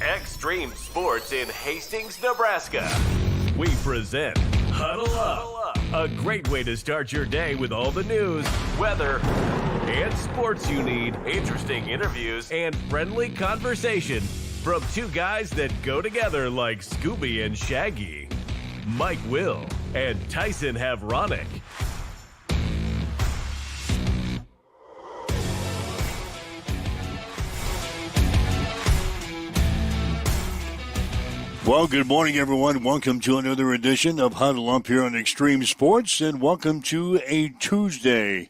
Extreme sports in Hastings, Nebraska. We present Huddle Up, a great way to start your day with all the news, weather, and sports you need, interesting interviews, and friendly conversation from two guys that go together like Scooby and Shaggy. Mike Will and Tyson Havronic. Well, good morning, everyone. Welcome to another edition of Huddle Up here on Extreme Sports, and welcome to a Tuesday,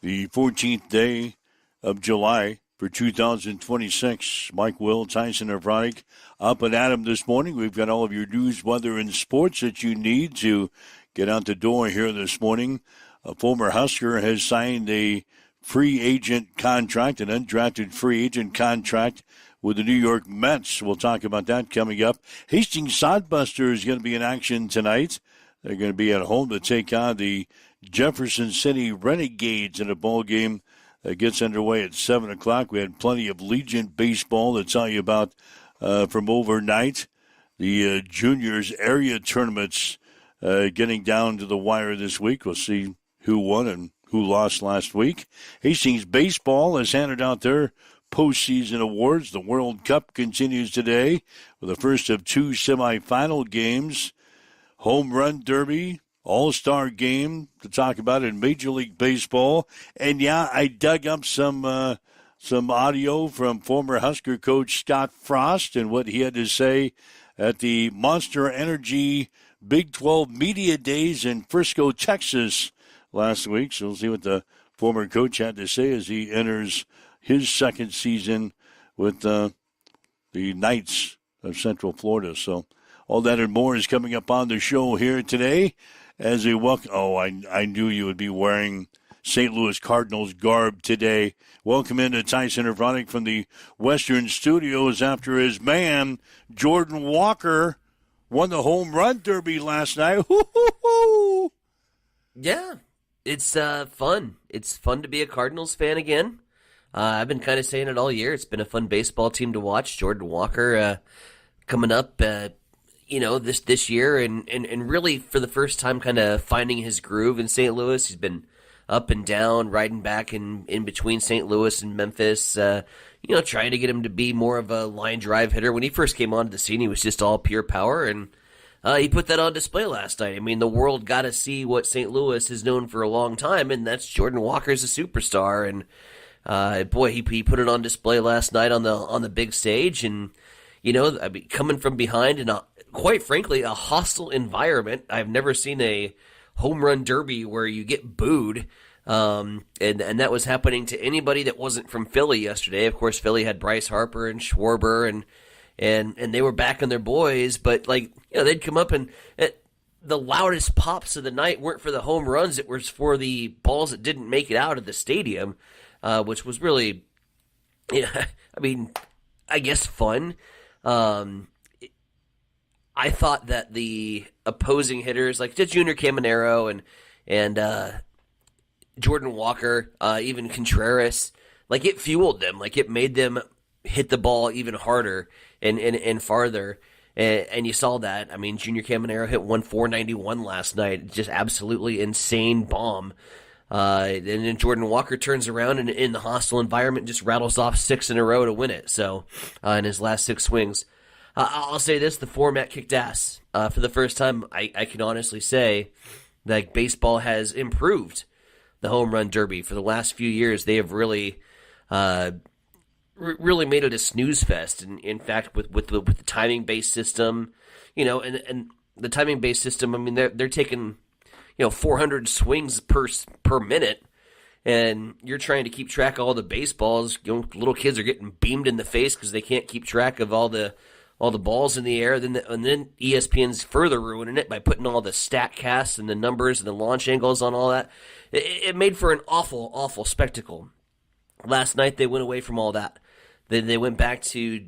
the 14th day of July for 2026. Mike Will, Tyson Havronic, up and at 'em this morning. We've got all of your news, weather, and sports that you need to get out the door here this morning. A former Husker has signed a free agent contract, an undrafted free agent contract with the New York Mets. We'll talk about that coming up. Hastings Sodbuster is going to be in action tonight. They're going to be at home to take on the Jefferson City Renegades in a ball game that gets underway at 7 o'clock. We had plenty of Legion baseball to tell you about from overnight. The juniors area tournaments getting down to the wire this week. We'll see who won and who lost last week. Hastings baseball has handed out their postseason awards. The World Cup continues today with the first of two semifinal games. Home Run Derby, All-Star Game to talk about in Major League Baseball. And yeah, I dug up some audio from former Husker coach Scott Frost and what he had to say at the Monster Energy Big 12 Media Days in Frisco, Texas last week. So we'll see what the former coach had to say as he enters his second season with the Knights of Central Florida. So all that and more is coming up on the show here today as we welcome. Oh, I knew you would be wearing St. Louis Cardinals garb today. Welcome into Tyson Havronic from the Western Studios after his man, Jordan Walker, won the Home Run Derby last night. Hoo-hoo-hoo! Yeah, it's fun. It's fun to be a Cardinals fan again. I've been kind of saying it all year. It's been a fun baseball team to watch. Jordan Walker coming up, this year, and really for the first time kind of finding his groove in St. Louis. He's been up and down, riding back in between St. Louis and Memphis, trying to get him to be more of a line drive hitter. When he first came onto the scene, he was just all pure power, and he put that on display last night. I mean, the world got to see what St. Louis has known for a long time, and that's Jordan Walker's a superstar, and he put it on display last night on the big stage, and coming from behind in quite frankly a hostile environment. I've never seen a home run derby where you get booed, and that was happening to anybody that wasn't from Philly yesterday. Of course, Philly had Bryce Harper and Schwarber, and they were backing their boys, but they'd come up and the loudest pops of the night weren't for the home runs; it was for the balls that didn't make it out of the stadium. Which was really, I guess fun. I thought that the opposing hitters, like Junior Caminero and Jordan Walker, even Contreras, it fueled them. It made them hit the ball even harder and farther. And you saw that. I mean, Junior Caminero hit 491 last night. Just absolutely insane bomb. And then Jordan Walker turns around and in the hostile environment just rattles off 6 in a row to win it. So, in his last 6 swings, I'll say this: the format kicked ass. For the first time, I can honestly say that baseball has improved the home run derby. For the last few years, they have really made it a snooze fest. And in fact, with the timing based system, and the timing based system, I mean, they're taking 400 swings per minute, and you're trying to keep track of all the baseballs. Little kids are getting beamed in the face because they can't keep track of all the balls in the air. And then ESPN's further ruining it by putting all the stat casts and the numbers and the launch angles on all that. It made for an awful, awful spectacle. Last night they went away from all that. They went back to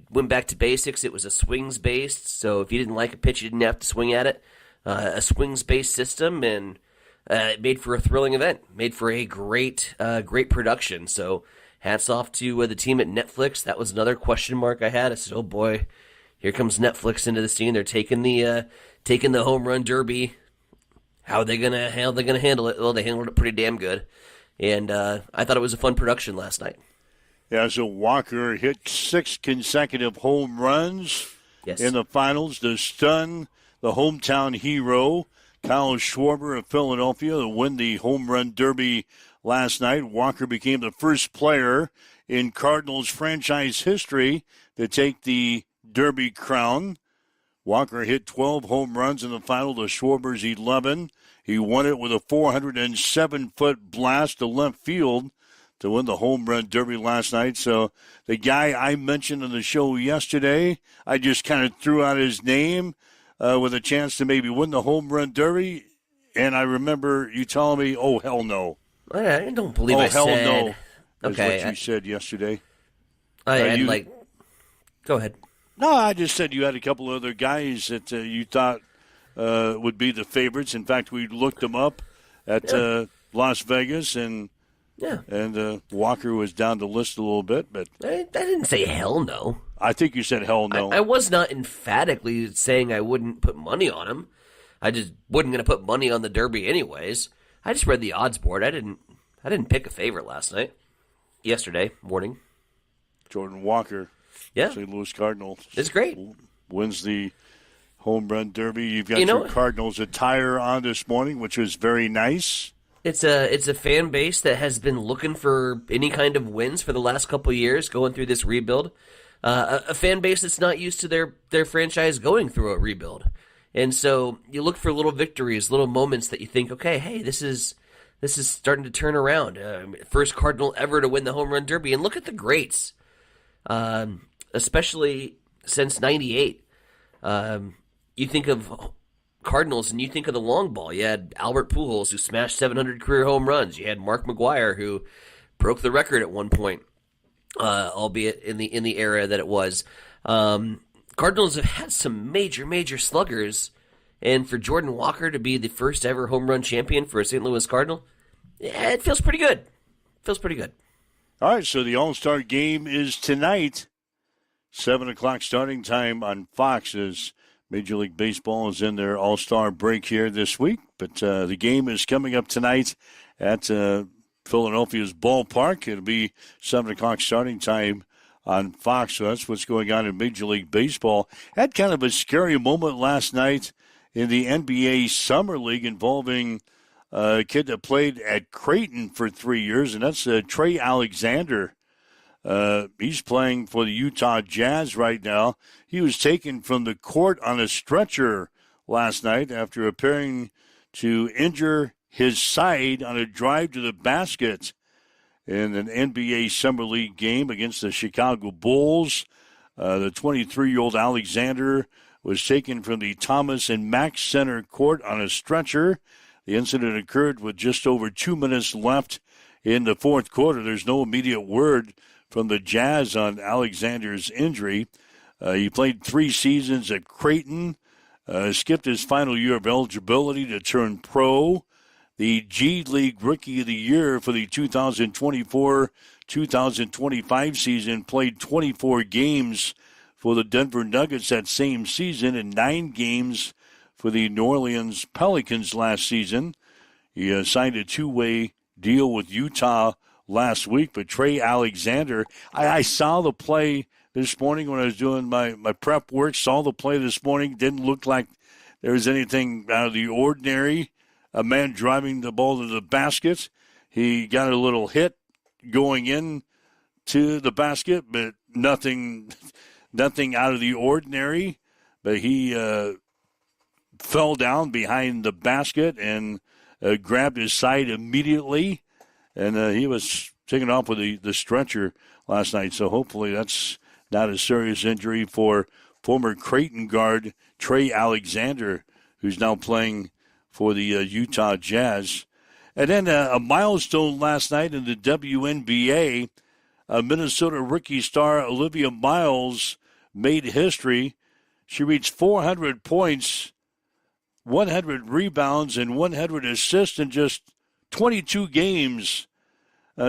basics. It was a swings based, so if you didn't like a pitch, you didn't have to swing at it. A swings-based system, and it made for a thrilling event, made for a great production. So hats off to the team at Netflix. That was another question mark I had. I said, oh boy, here comes Netflix into the scene. They're taking the home run derby. How are they gonna handle it? Well, they handled it pretty damn good, and I thought it was a fun production last night. Yeah, so Walker hit 6 consecutive home runs in the finals to stun the hometown hero, Kyle Schwarber of Philadelphia, to win the home run derby last night. Walker became the first player in Cardinals franchise history to take the derby crown. Walker hit 12 home runs in the final to Schwarber's 11. He won it with a 407-foot blast to left field to win the home run derby last night. So the guy I mentioned on the show yesterday, I just kind of threw out his name with a chance to maybe win the home run derby. And I remember you telling me, oh, hell no. I don't believe I said. Oh, hell no. That's Okay. what you said yesterday. Go ahead. No, I just said you had a couple other guys that you thought would be the favorites. In fact, we looked them up at Las Vegas, and Walker was down the list a little bit. But I didn't say hell no. I think you said hell no. I was not emphatically saying I wouldn't put money on him. I just wasn't going to put money on the Derby anyways. I just read the odds board. I didn't pick a favorite yesterday morning. Jordan Walker, St. Louis Cardinals. It's great. Wins the home run derby. You've got your Cardinals attire on this morning, which was very nice. It's a fan base that has been looking for any kind of wins for the last couple of years, going through this rebuild. A fan base that's not used to their franchise going through a rebuild. And so you look for little victories, little moments that you think, okay, hey, this is starting to turn around. First Cardinal ever to win the home run derby. And look at the greats, especially since '98. You think of Cardinals and you think of the long ball. You had Albert Pujols, who smashed 700 career home runs. You had Mark McGwire, who broke the record at one point, albeit in the era that it was. Cardinals have had some major sluggers, and for Jordan Walker to be the first ever home run champion for a St. Louis Cardinal, it feels pretty good. All right, so the All-Star game is tonight, 7 o'clock starting time on Fox, as Major League Baseball is in their All-Star break here this week. But the game is coming up tonight at Philadelphia's ballpark. It'll be 7 o'clock starting time on Fox. So that's what's going on in Major League Baseball. Had kind of a scary moment last night in the NBA Summer League involving a kid that played at Creighton for 3 years, and that's Trey Alexander. He's playing for the Utah Jazz right now. He was taken from the court on a stretcher last night after appearing to injure his side on a drive to the basket in an NBA Summer League game against the Chicago Bulls. The 23-year-old Alexander was taken from the Thomas and Mack Center court on a stretcher. The incident occurred with just over 2 minutes left in the fourth quarter. There's no immediate word from the Jazz on Alexander's injury. He played 3 seasons at Creighton, skipped his final year of eligibility to turn pro. The G League Rookie of the Year for the 2024-2025 season, played 24 games for the Denver Nuggets that same season and 9 games for the New Orleans Pelicans last season. He signed a 2-way deal with Utah last week. But Trey Alexander, I saw the play this morning when I was doing my prep work, saw the play this morning. Didn't look like there was anything out of the ordinary. A man driving the ball to the basket. He got a little hit going in to the basket, but nothing out of the ordinary. But he fell down behind the basket and grabbed his side immediately. And he was taken off with the stretcher last night. So hopefully that's not a serious injury for former Creighton guard Trey Alexander, who's now playing for the Utah Jazz. And then a milestone last night in the WNBA. Minnesota rookie star Olivia Miles made history. She reached 400 points, 100 rebounds, and 100 assists in just 22 games.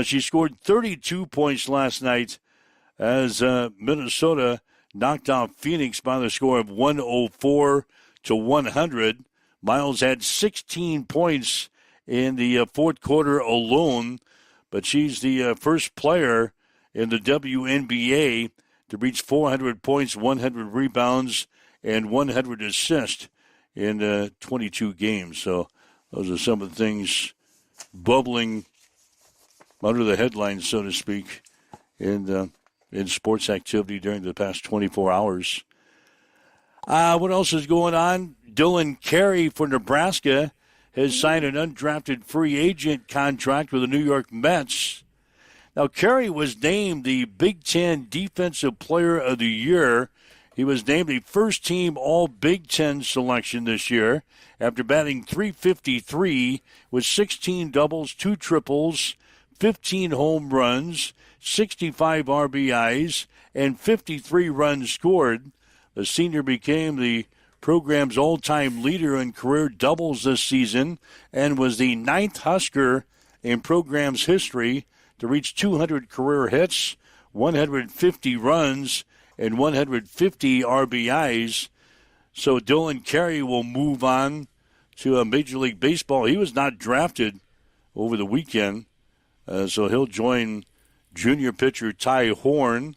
She scored 32 points last night as Minnesota knocked off Phoenix by the score of 104-100. Miles had 16 points in the fourth quarter alone, but she's the first player in the WNBA to reach 400 points, 100 rebounds, and 100 assists in 22 games. So those are some of the things bubbling under the headlines, so to speak, in sports activity during the past 24 hours. What else is going on? Dylan Carey for Nebraska has signed an undrafted free agent contract with the New York Mets. Now, Carey was named the Big Ten Defensive Player of the Year. He was named the first-team All-Big Ten selection this year after batting .353 with 16 doubles, 2 triples, 15 home runs, 65 RBIs, and 53 runs scored. The senior became the program's all-time leader in career doubles this season and was the 9th Husker in program's history to reach 200 career hits, 150 runs, and 150 RBIs. So Dylan Carey will move on to Major League Baseball. He was not drafted over the weekend, so he'll join junior pitcher Ty Horn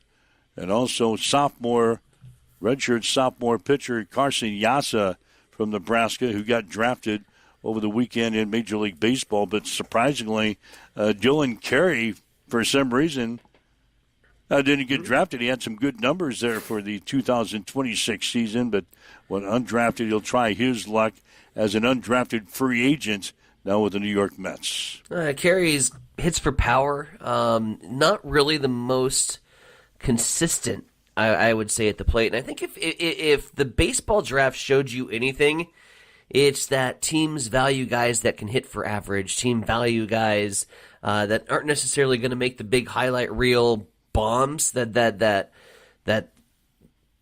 and also redshirt sophomore pitcher Carson Yassa from Nebraska, who got drafted over the weekend in Major League Baseball. But surprisingly, Dylan Carey, for some reason, didn't get drafted. He had some good numbers there for the 2026 season, but when undrafted, he'll try his luck as an undrafted free agent now with the New York Mets. Carey's hits for power, not really the most consistent, I would say, at the plate. And I think if the baseball draft showed you anything, it's that teams value guys that can hit for average, team value guys that aren't necessarily going to make the big highlight reel bombs that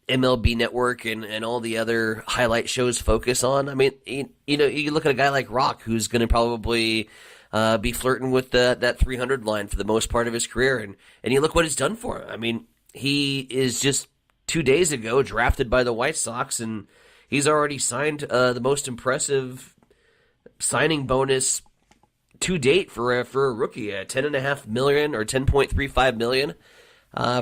MLB Network and all the other highlight shows focus on. I mean, you look at a guy like Rock, who's going to probably be flirting with that 300 line for the most part of his career, and you look what it's done for him. I mean, he is just 2 days ago drafted by the White Sox, and he's already signed the most impressive signing bonus to date for a rookie, $10.5 million or $10.35 million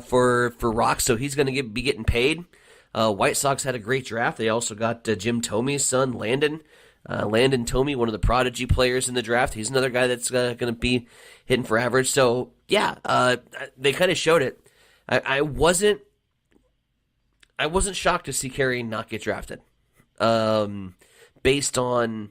for Rock. So he's going to be getting paid. White Sox had a great draft. They also got Jim Thome's son, Landon Thome, one of the prodigy players in the draft. He's another guy that's going to be hitting for average. So yeah, they kind of showed it. I wasn't shocked to see Carey not get drafted, based on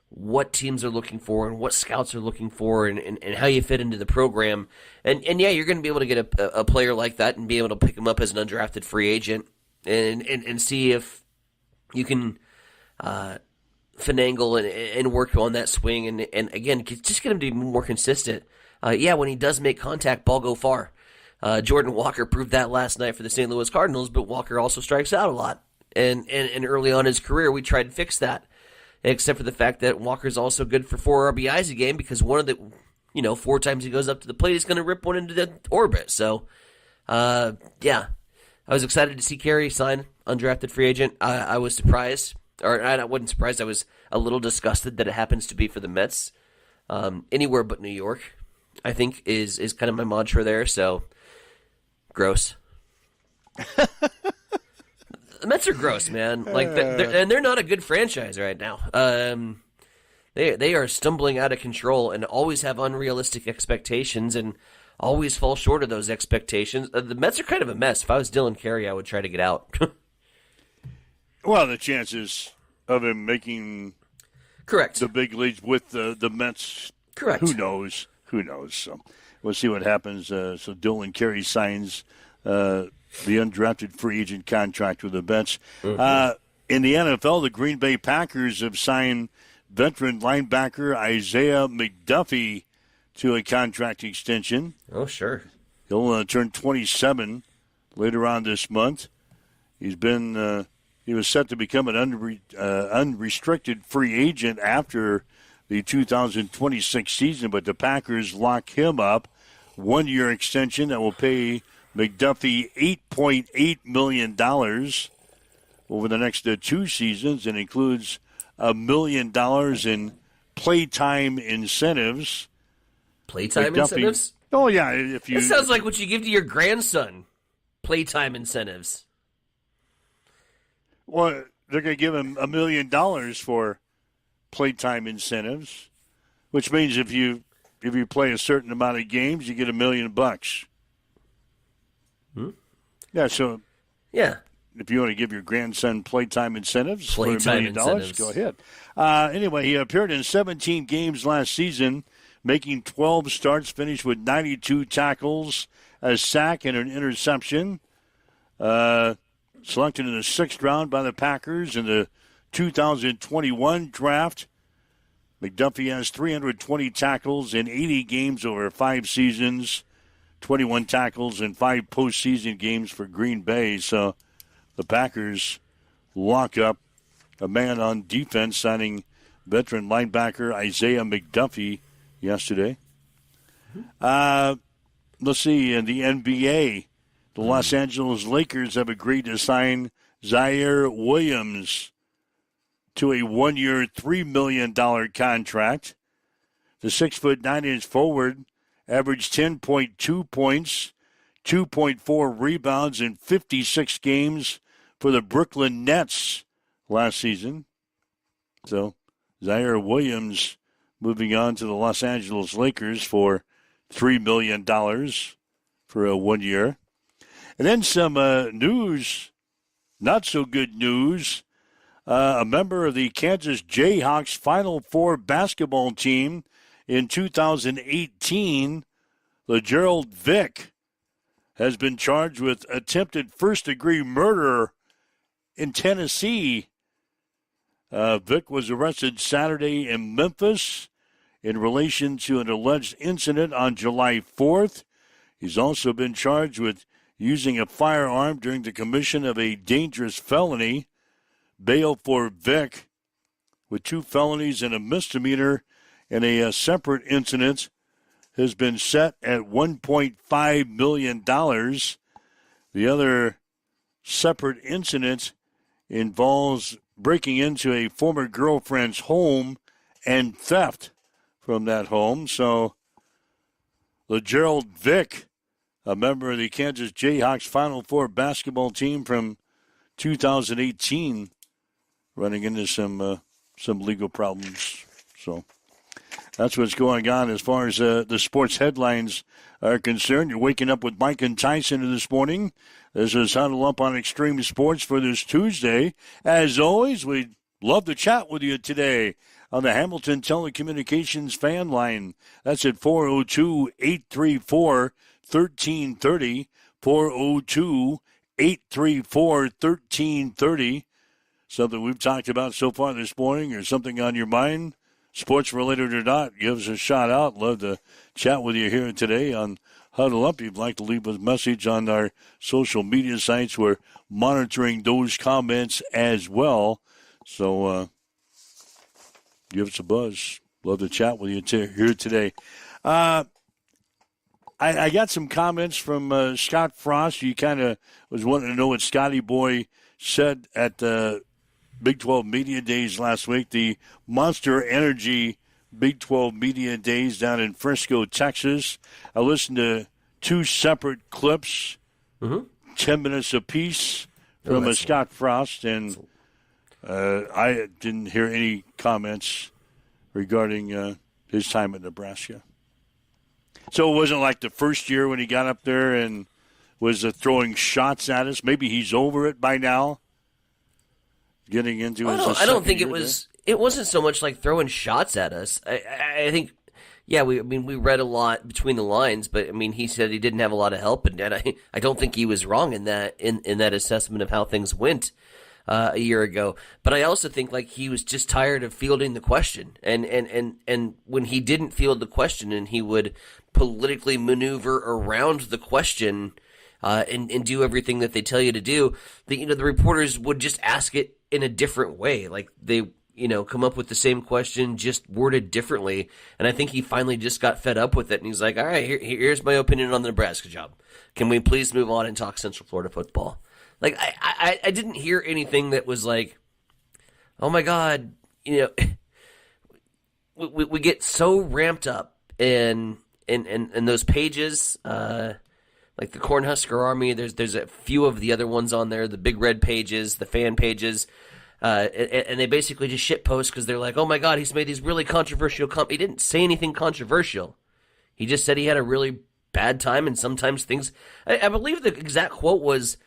what teams are looking for and what scouts are looking for and how you fit into the program. And yeah, you're going to be able to get a player like that and be able to pick him up as an undrafted free agent and see if you can finagle and work on that swing. And again, just get him to be more consistent. When he does make contact, ball go far. Jordan Walker proved that last night for the St. Louis Cardinals, but Walker also strikes out a lot. And early on in his career, we tried to fix that, except for the fact that Walker's also good for 4 RBIs a game because one of the, 4 times he goes up to the plate, he's going to rip one into the orbit. So, I was excited to see Carey sign undrafted free agent. I was surprised, or I wasn't surprised. I was a little disgusted that it happens to be for the Mets. Anywhere but New York, I think, is kind of my mantra there. So, gross. The Mets are gross, man. Like, they're not a good franchise right now. They are stumbling out of control and always have unrealistic expectations and always fall short of those expectations. The Mets are kind of a mess. If I was Dylan Carey, I would try to get out. Well, the chances of him making correct the big leagues with the Mets, correct. Who knows? So we'll see what happens. So Dylan Carey signs the undrafted free agent contract with the Mets. Mm-hmm. In the NFL, the Green Bay Packers have signed veteran linebacker Isaiah McDuffie to a contract extension. Oh, sure. He'll turn 27 later on this month. He was set to become an unrestricted free agent after the 2026 season, but the Packers lock him up. 1-year extension that will pay McDuffie $8.8 million over the next 2 seasons, and includes $1 million in playtime incentives. Playtime incentives? Oh, yeah. If you, It sounds like what you give to your grandson. Playtime incentives. Well, they're going to give him $1 million for playtime incentives, which means if you play a certain amount of games, you get $1 million. Yeah, so Yeah. if you want to give your grandson playtime incentives for $1 Playtime million, incentives. go ahead. Anyway, he appeared in 17 games last season, making 12 starts, finished with 92 tackles, a sack, and an interception. Selected in the 6th round by the Packers in the 2021 draft. McDuffie has 320 tackles in 80 games over 5 seasons, 21 tackles in 5 postseason games for Green Bay. So the Packers lock up a man on defense, signing veteran linebacker Isaiah McDuffie yesterday. Let's see, in the NBA, the Los Angeles Lakers have agreed to sign Zaire Williams to a 1-year, $3 million contract. The 6'9" forward averaged 10.2 points, 2.4 rebounds in 56 games for the Brooklyn Nets last season. So Zaire Williams moving on to the Los Angeles Lakers for $3 million for a 1 year. And then some news, not so good news. A member of the Kansas Jayhawks Final Four basketball team in 2018, LeGerald Vick, has been charged with attempted first-degree murder in Tennessee. Vick was arrested Saturday in Memphis in relation to an alleged incident on July 4th. He's also been charged with using a firearm during the commission of a dangerous felony. Bail for Vick, with 2 felonies and a misdemeanor in a separate incident, has been set at $1.5 million. The other separate incident involves breaking into a former girlfriend's home and theft from that home. So, LeGerald Vick, a member of the Kansas Jayhawks Final Four basketball team from 2018, running into some legal problems. So that's what's going on as far as the sports headlines are concerned. You're waking up with Mike and Tyson this morning. This is Huddle Up on Extreme Sports for this Tuesday. As always, we'd love to chat with you today on the Hamilton Telecommunications fan line. That's at 402-834-1330, 402-834-1330. Something we've talked about so far this morning or something on your mind, sports related or not, give us a shout out. Love to chat with you here today on Huddle Up. If you'd like to leave a message on our social media sites, we're monitoring those comments as well. So give us a buzz. Love to chat with you here today. I got some comments from Scott Frost. You kind of was wanting to know what Scotty Boy said at the Big 12 Media Days last week. The Monster Energy Big 12 Media Days down in Frisco, Texas. I listened to 2 separate clips, 10 minutes apiece, from Scott Frost, and I didn't hear any comments regarding his time at Nebraska. So it wasn't like the first year when he got up there and was throwing shots at us. Maybe he's over it by now. Getting into his I don't think it was. It wasn't so much like throwing shots at us. I think, yeah, we read a lot between the lines, but I mean, he said he didn't have a lot of help, and I don't think he was wrong in that assessment of how things went a year ago. But I also think like he was just tired of fielding the question, and when he didn't field the question, and he would politically maneuver around the question. And do everything that they tell you to do. The reporters would just ask it in a different way. Like come up with the same question, just worded differently. And I think he finally just got fed up with it. And he's like, all right, here's my opinion on the Nebraska job. Can we please move on and talk Central Florida football? Like, I didn't hear anything that was like, oh my God, we get so ramped up in those pages, like the Cornhusker Army. There's a few of the other ones on there, the Big Red pages, the fan pages, and they basically just shitpost because they're like, oh my God, he's made these really controversial He didn't say anything controversial. He just said he had a really bad time, and sometimes things. I believe the exact quote was,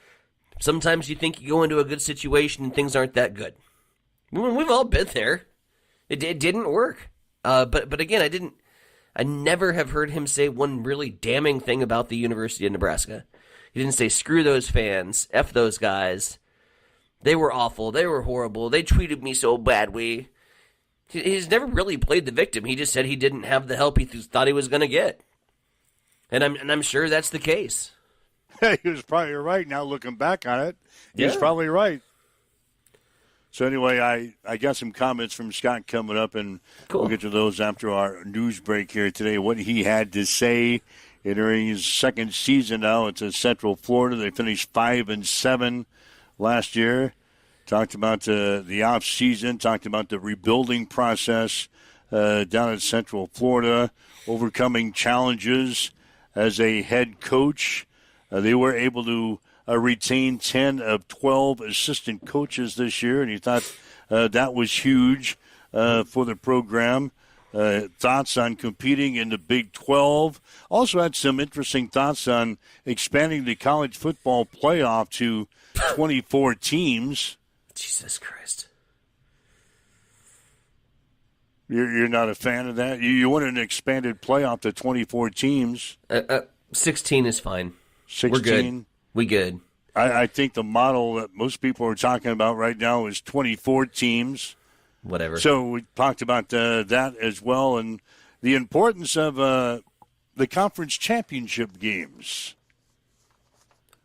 "Sometimes you think you go into a good situation and things aren't that good." We've all been there. It didn't work. But again, I never have heard him say one really damning thing about the University of Nebraska. He didn't say, screw those fans, F those guys. They were awful. They were horrible. They treated me so badly. He's never really played the victim. He just said he didn't have the help he thought he was going to get. And I'm sure that's the case. He was probably right now looking back on it. He's probably right. So anyway, I got some comments from Scott coming up, and We'll get to those after our news break here today. What he had to say during his second season now. It's in Central Florida. They finished 5-7 last year. Talked about the off season. Talked about the rebuilding process down in Central Florida, overcoming challenges as a head coach. They were able to retain 10 of 12 assistant coaches this year, and he thought that was huge for the program. Thoughts on competing in the Big 12. Also had some interesting thoughts on expanding the college football playoff to 24 teams. Jesus Christ. You're not a fan of that? You want an expanded playoff to 24 teams? 16 is fine. 16? We're good. We good. I think the model that most people are talking about right now is 24 teams. Whatever. So we talked about that as well, and the importance of the conference championship games.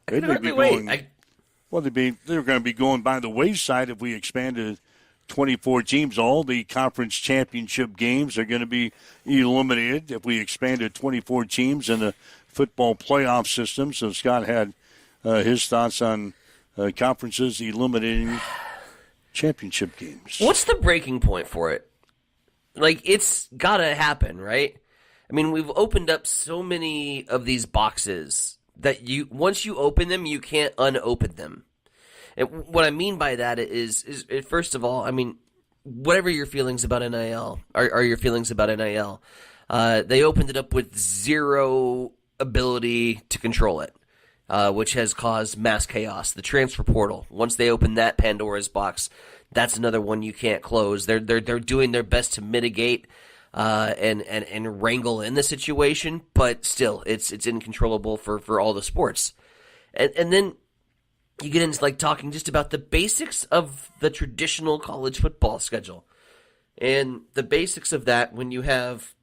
I can hardly wait. They're going to be going by the wayside if we expanded 24 teams. All the conference championship games are going to be eliminated if we expanded 24 teams in the football playoff system. So Scott had his thoughts on conferences eliminating championship games. What's the breaking point for it? Like, it's got to happen, right? I mean, we've opened up so many of these boxes that once you open them, you can't unopen them. And what I mean by that is first of all, I mean, whatever your feelings about NIL are your feelings about NIL. They opened it up with zero ability to control it, which has caused mass chaos. The transfer portal, once they open that Pandora's box, that's another one you can't close. They're doing their best to mitigate and wrangle in the situation, but still, it's uncontrollable for all the sports. And then you get into like talking just about the basics of the traditional college football schedule, and the basics of that when you have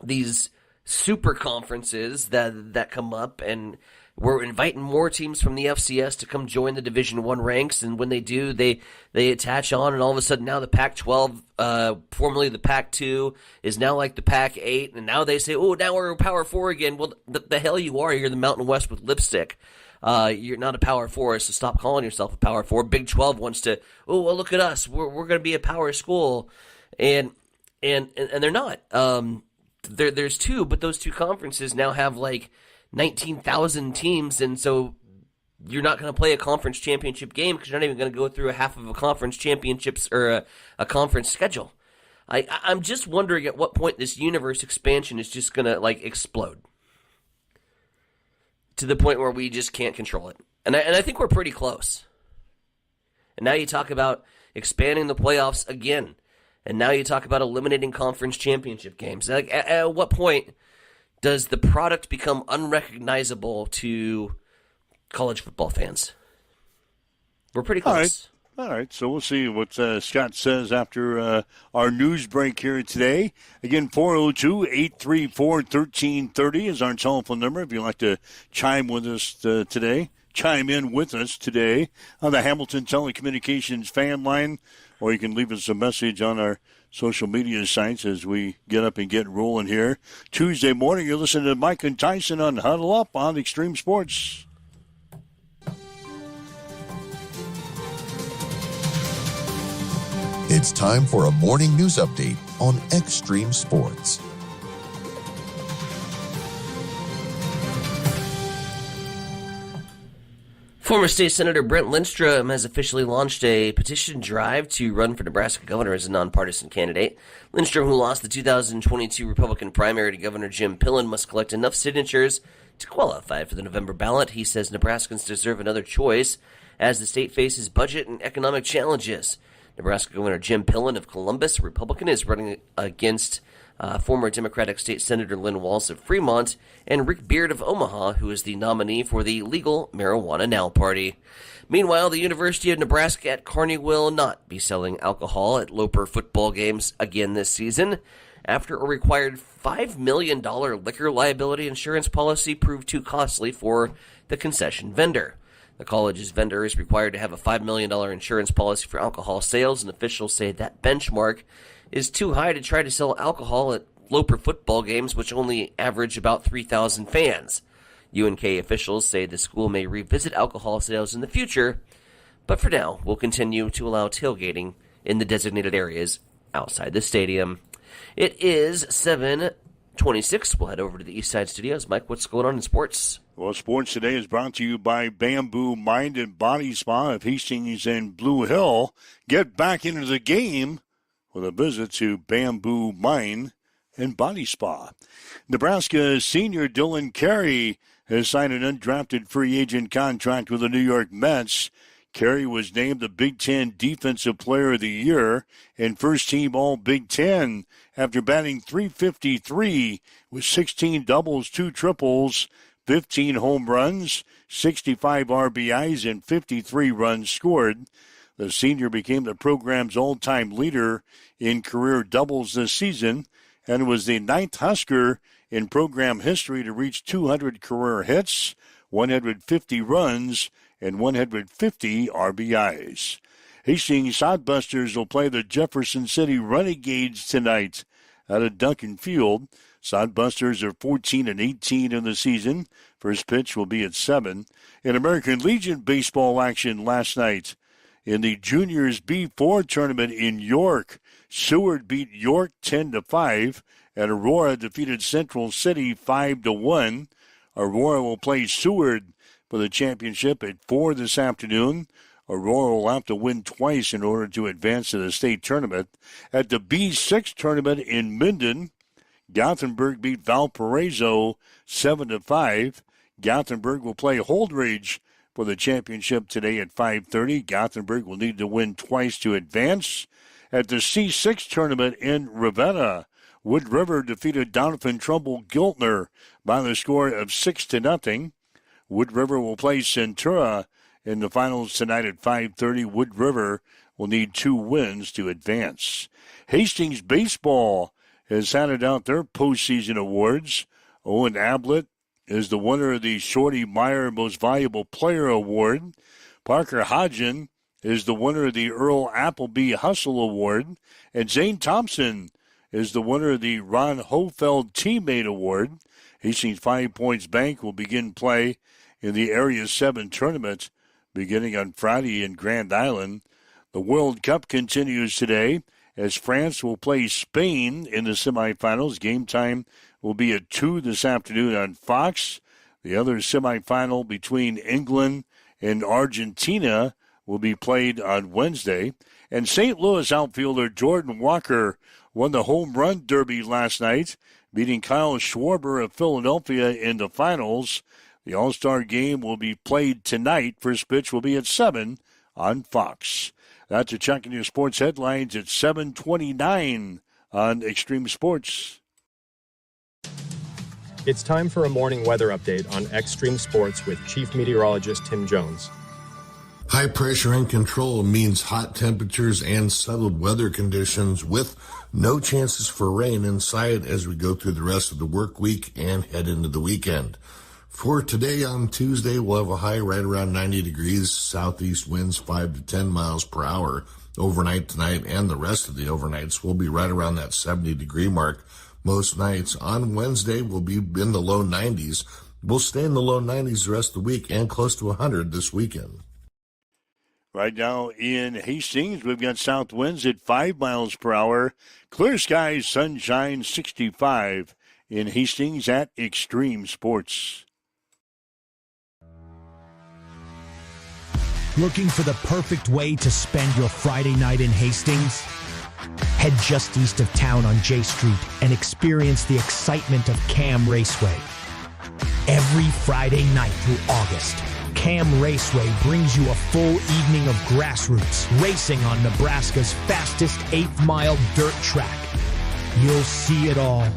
these super conferences that come up, and we're inviting more teams from the FCS to come join the Division I ranks, and when they do, they attach on, and all of a sudden now the Pac-12, formerly the Pac-2, is now like the Pac-8, and now they say, oh, now we're a Power 4 again. Well, the hell you are. You're the Mountain West with lipstick. You're not a Power 4, so stop calling yourself a Power 4. Big 12 wants to, oh, well, look at us. We're going to be a power school, and they're not. There's two, but those two conferences now have like 19,000 teams, and so you're not going to play a conference championship game because you're not even going to go through a half of a conference championships or a conference schedule. I'm just wondering at what point this universe expansion is just going to like explode to the point where we just can't control it. And I think we're pretty close. And now you talk about expanding the playoffs again. And now you talk about eliminating conference championship games. Like, at what point does the product become unrecognizable to college football fans? We're pretty close. All right. So we'll see what Scott says after our news break here today. Again, 402-834-1330 is our telephone number if you'd like to chime with us today. chime in with us today on the Hamilton Telecommunications fan line, or you can leave us a message on our social media sites as we get up and get rolling here. Tuesday morning, you're listening to Mike and Tyson on Huddle Up on Extreme Sports. It's time for a morning news update on Extreme Sports. Former State Senator Brent Lindstrom has officially launched a petition drive to run for Nebraska governor as a nonpartisan candidate. Lindstrom, who lost the 2022 Republican primary to Governor Jim Pillen, must collect enough signatures to qualify for the November ballot. He says Nebraskans deserve another choice as the state faces budget and economic challenges. Nebraska Governor Jim Pillen of Columbus, a Republican, is running against former Democratic State Senator Lynn Walz of Fremont and Rick Beard of Omaha, who is the nominee for the Legal Marijuana Now Party. Meanwhile, the University of Nebraska at Kearney will not be selling alcohol at Loper football games again this season after a required $5 million liquor liability insurance policy proved too costly for the concession vendor. The college's vendor is required to have a $5 million insurance policy for alcohol sales, and officials say that benchmark is too high to try to sell alcohol at Loper football games, which only average about 3,000 fans. UNK officials say the school may revisit alcohol sales in the future, but for now will continue to allow tailgating in the designated areas outside the stadium. It is 7:26. We'll head over to the East Side Studios. Mike, what's going on in sports? Well, sports today is brought to you by Bamboo Mind and Body Spa of Hastings and Blue Hill. Get back into the game with a visit to Bamboo Mind and Body Spa. Nebraska senior Dylan Carey has signed an undrafted free agent contract with the New York Mets. Carey was named the Big Ten Defensive Player of the Year and first team All Big Ten after batting .353 with 16 doubles, 2 triples, 15 home runs, 65 RBIs, and 53 runs scored. The senior became the program's all-time leader in career doubles this season and was the 9th Husker in program history to reach 200 career hits, 150 runs, and 150 RBIs. Hastings Sodbusters will play the Jefferson City Renegades tonight out of Duncan Field. Sodbusters are 14-18 in the season. First pitch will be at 7. In American Legion baseball action last night, in the Juniors B4 tournament in York, Seward beat York 10-5, and Aurora defeated Central City 5-1. Aurora will play Seward for the championship at 4 this afternoon. Aurora will have to win twice in order to advance to the state tournament. At the B6 tournament in Minden, Gothenburg beat Valparaiso 7-5. Gothenburg will play Holdridge for the championship today at 5:30. Gothenburg will need to win twice to advance. At the C6 tournament in Ravenna, Wood River defeated Donovan Trumbull Giltner by the score of 6-0. Wood River will play Centura in the finals tonight at 5:30. Wood River will need 2 wins to advance. Hastings baseball has handed out their postseason awards. Owen Ablett is the winner of the Shorty Meyer Most Valuable Player Award. Parker Hodgen is the winner of the Earl Appleby Hustle Award. And Zane Thompson is the winner of the Ron Hofeld Teammate Award. Hastings 5 Points Bank will begin play in the Area 7 tournament beginning on Friday in Grand Island. The World Cup continues today as France will play Spain in the semifinals. Game time will be at 2 this afternoon on Fox. The other semifinal between England and Argentina will be played on Wednesday. And St. Louis outfielder Jordan Walker won the home run derby last night, beating Kyle Schwarber of Philadelphia in the finals. The All-Star game will be played tonight. First pitch will be at 7 on Fox. That's a check in your sports headlines at 7:29 on Extreme Sports. It's time for a morning weather update on Extreme Sports with Chief Meteorologist Tim Jones. High pressure and control means hot temperatures and settled weather conditions with no chances for rain in sight as we go through the rest of the work week and head into the weekend. For today on Tuesday, we'll have a high right around 90 degrees, southeast winds 5 to 10 miles per hour. Overnight tonight and the rest of the overnights will be right around that 70-degree mark most nights. On Wednesday, we'll be in the low 90s. We'll stay in the low 90s the rest of the week and close to 100 this weekend. Right now in Hastings, we've got south winds at 5 miles per hour. Clear skies, sunshine, 65 in Hastings at Extreme Sports. Looking for the perfect way to spend your Friday night in Hastings? Head just east of town on J Street and experience the excitement of Cam Raceway. Every Friday night through August, Cam Raceway brings you a full evening of grassroots racing on Nebraska's fastest 8th-mile dirt track. You'll see it all.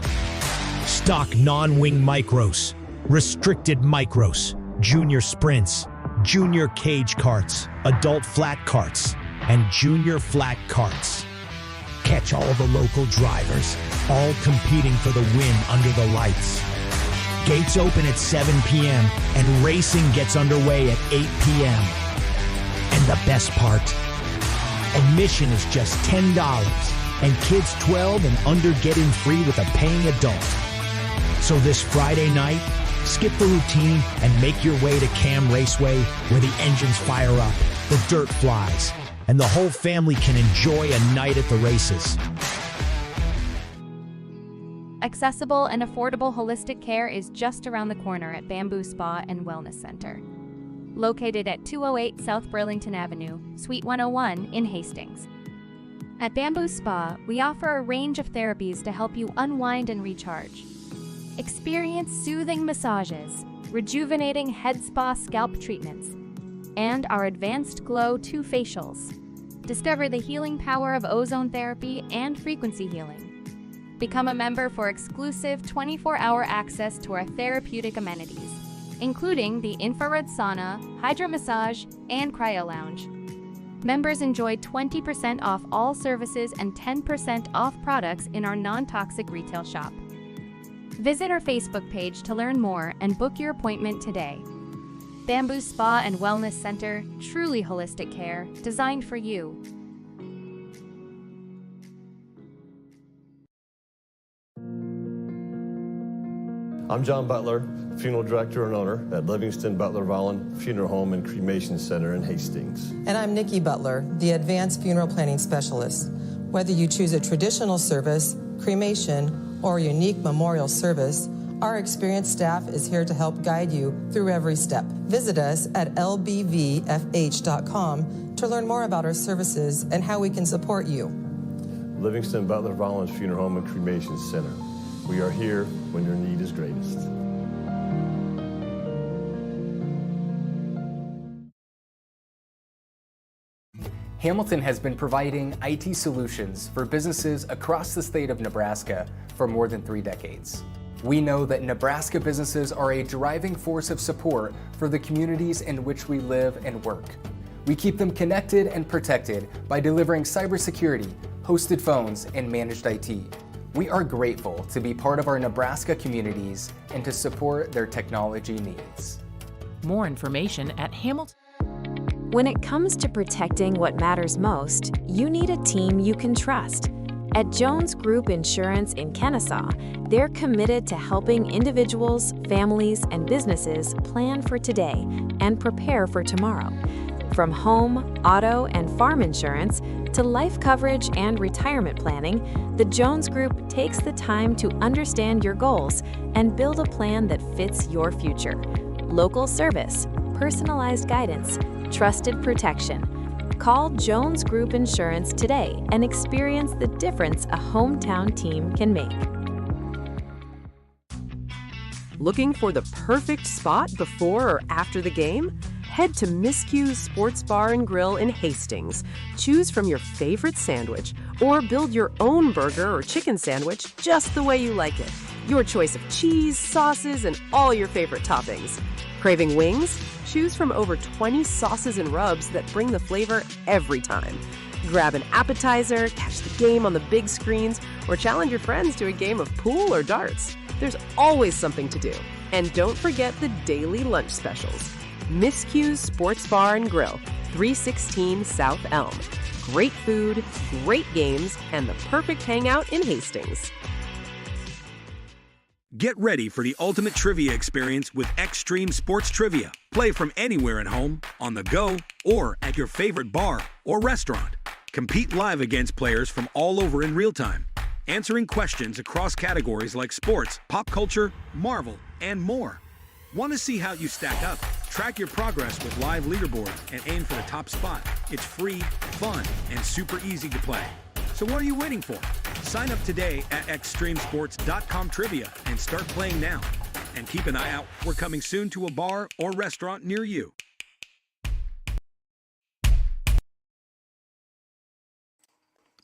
Stock non-wing micros, restricted micros, junior sprints, junior cage karts, adult flat karts, and junior flat karts. Catch all the local drivers, all competing for the win under the lights. Gates open at 7 p.m. and racing gets underway at 8 p.m. And the best part, admission is just $10, and kids 12 and under get in free with a paying adult. So this Friday night, skip the routine and make your way to Cam Raceway, where the engines fire up, the dirt flies, and the whole family can enjoy a night at the races. Accessible and affordable holistic care is just around the corner at Bamboo Spa and Wellness Center. Located at 208 South Burlington Avenue, Suite 101 in Hastings. At Bamboo Spa, we offer a range of therapies to help you unwind and recharge. Experience soothing massages, rejuvenating head spa scalp treatments, and our Advanced Glow 2 facials. Discover the healing power of ozone therapy and frequency healing. Become a member for exclusive 24-hour access to our therapeutic amenities, including the infrared sauna, hydro massage, and cryo lounge. Members enjoy 20% off all services and 10% off products in our non-toxic retail shop. Visit our Facebook page to learn more and book your appointment today. Bamboo Spa and Wellness Center, truly holistic care, designed for you. I'm John Butler, funeral director and owner at Livingston Butler Vollen Funeral Home and Cremation Center in Hastings. And I'm Nikki Butler, the advanced funeral planning specialist. Whether you choose a traditional service, cremation, or a unique memorial service, our experienced staff is here to help guide you through every step. Visit us at lbvfh.com to learn more about our services and how we can support you. Livingston Butler Vollen Funeral Home and Cremation Center. We are here when your need is greatest. Hamilton has been providing IT solutions for businesses across the state of Nebraska for more than 3 decades. We know that Nebraska businesses are a driving force of support for the communities in which we live and work. We keep them connected and protected by delivering cybersecurity, hosted phones, and managed IT. We are grateful to be part of our Nebraska communities and to support their technology needs. More information at Hamilton. When it comes to protecting what matters most, you need a team you can trust. At Jones Group Insurance in Kennesaw, they're committed to helping individuals, families, and businesses plan for today and prepare for tomorrow. From home, auto, and farm insurance to life coverage and retirement planning, the Jones Group takes the time to understand your goals and build a plan that fits your future. Local service, personalized guidance, trusted protection. Call Jones Group Insurance today and experience the difference a hometown team can make. Looking for the perfect spot before or after the game? Head to Miscue's Sports Bar and Grill in Hastings. Choose from your favorite sandwich or build your own burger or chicken sandwich just the way you like it. Your choice of cheese, sauces, and all your favorite toppings. Craving wings? Choose from over 20 sauces and rubs that bring the flavor every time. Grab an appetizer, catch the game on the big screens, or challenge your friends to a game of pool or darts. There's always something to do. And don't forget the daily lunch specials. Miscue's Sports Bar and Grill, 316 South Elm. Great food, great games, and the perfect hangout in Hastings. Get ready for the ultimate trivia experience with Extreme Sports Trivia. Play from anywhere at home, on the go, or at your favorite bar or restaurant. Compete live against players from all over in real time, answering questions across categories like sports, pop culture, Marvel, and more. Want to see how you stack up? Track your progress with live leaderboards and aim for the top spot. It's free, fun, and super easy to play. So what are you waiting for? Sign up today at extremesports.com trivia and start playing now. And keep an eye out. We're coming soon to a bar or restaurant near you.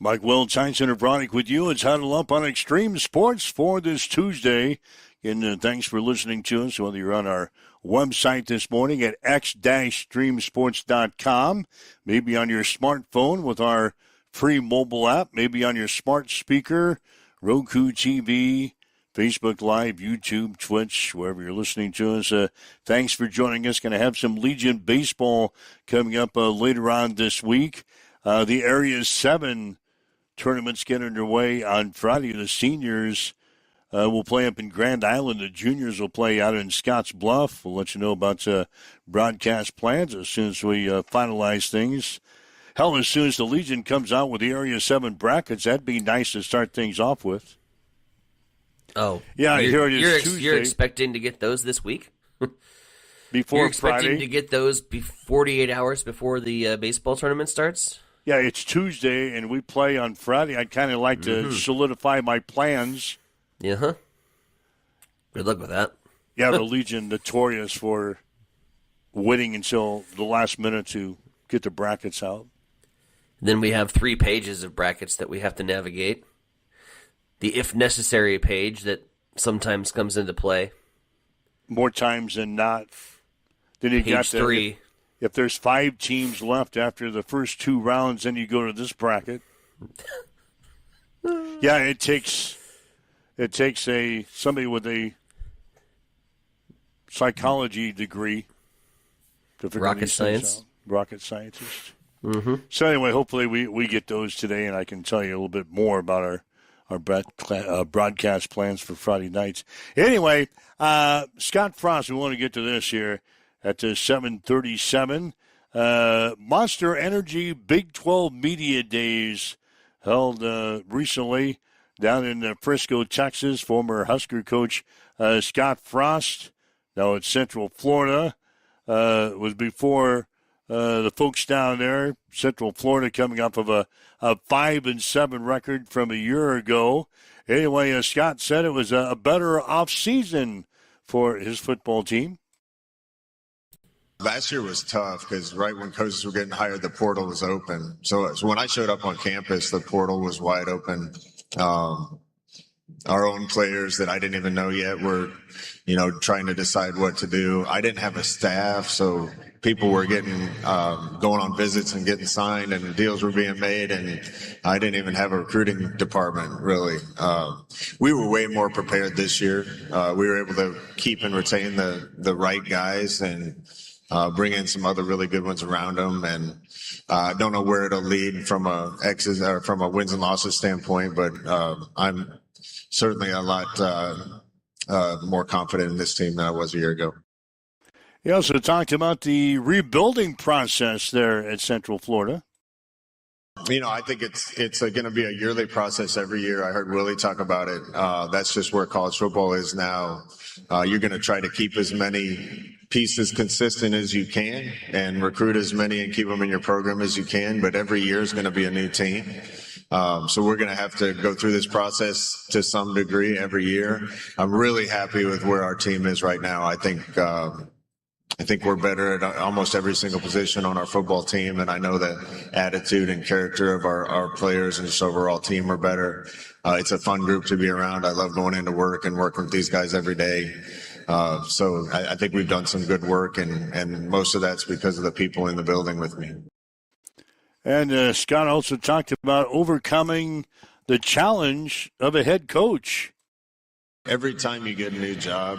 Mike Wells, Science Center Bronick with you. It's Huddle Up on Extreme Sports for this Tuesday. And thanks for listening to us, whether you're on our website this morning at x-streamsports.com, maybe on your smartphone with our free mobile app, maybe on your smart speaker, Roku TV, Facebook Live, YouTube, Twitch, wherever you're listening to us. Thanks for joining us. Going to have some Legion baseball coming up later on this week. The Area 7 tournaments get underway on Friday. The seniors will play up in Grand Island. The juniors will play out in Scotts Bluff. We'll let you know about broadcast plans as soon as we finalize things. Hell, as soon as the Legion comes out with the Area 7 brackets, that'd be nice to start things off with. Oh. Yeah, here it is Tuesday. You're expecting to get those this week? Before You're expecting Friday. to get those 48 hours before the baseball tournament starts? Yeah, it's Tuesday, and we play on Friday. I'd kind of like to solidify my plans. Yeah. Good luck with that. Yeah, the Legion notorious for waiting until the last minute to get the brackets out. Then we have 3 pages of brackets that we have to navigate. The if necessary page that sometimes comes into play. More times than not. Then you Page got 3. If there's 5 teams left after the first 2 rounds, then you go to this bracket. Yeah, it takes somebody with a psychology degree to figure Rocket these things science. out. Rocket scientist. Mm-hmm. So anyway, hopefully we get those today, and I can tell you a little bit more about our broadcast plans for Friday nights. Anyway, Scott Frost, we want to get to this here at 7:37. Monster Energy Big 12 Media Days held recently down in Frisco, Texas. Former Husker coach Scott Frost, now at Central Florida, was before the folks down there. Central Florida coming off of a 5-7 record from a year ago. Anyway, Scott said it was a better off-season for his football team. Last year was tough because right when coaches were getting hired, the portal was open. So when I showed up on campus, the portal was wide open. Our own players that I didn't even know yet were, trying to decide what to do. I didn't have a staff, so people were getting going on visits and getting signed, and deals were being made, and I didn't even have a recruiting department, really. We were way more prepared this year. We were able to keep and retain the right guys and bring in some other really good ones around them. And I don't know where it'll lead from a wins and losses standpoint, but I'm certainly a lot more confident in this team than I was a year ago. He also talked about the rebuilding process there at Central Florida. I think it's going to be a yearly process every year. I heard Willie talk about it. That's just where college football is now. You're going to try to keep as many pieces consistent as you can and recruit as many and keep them in your program as you can. But every year is going to be a new team. So we're going to have to go through this process to some degree every year. I'm really happy with where our team is right now. I think we're better at almost every single position on our football team, and I know the attitude and character of our players and just overall team are better. It's a fun group to be around. I love going into work and working with these guys every day. So I think we've done some good work, and most of that's because of the people in the building with me. And Scott also talked about overcoming the challenge of a head coach. Every time you get a new job,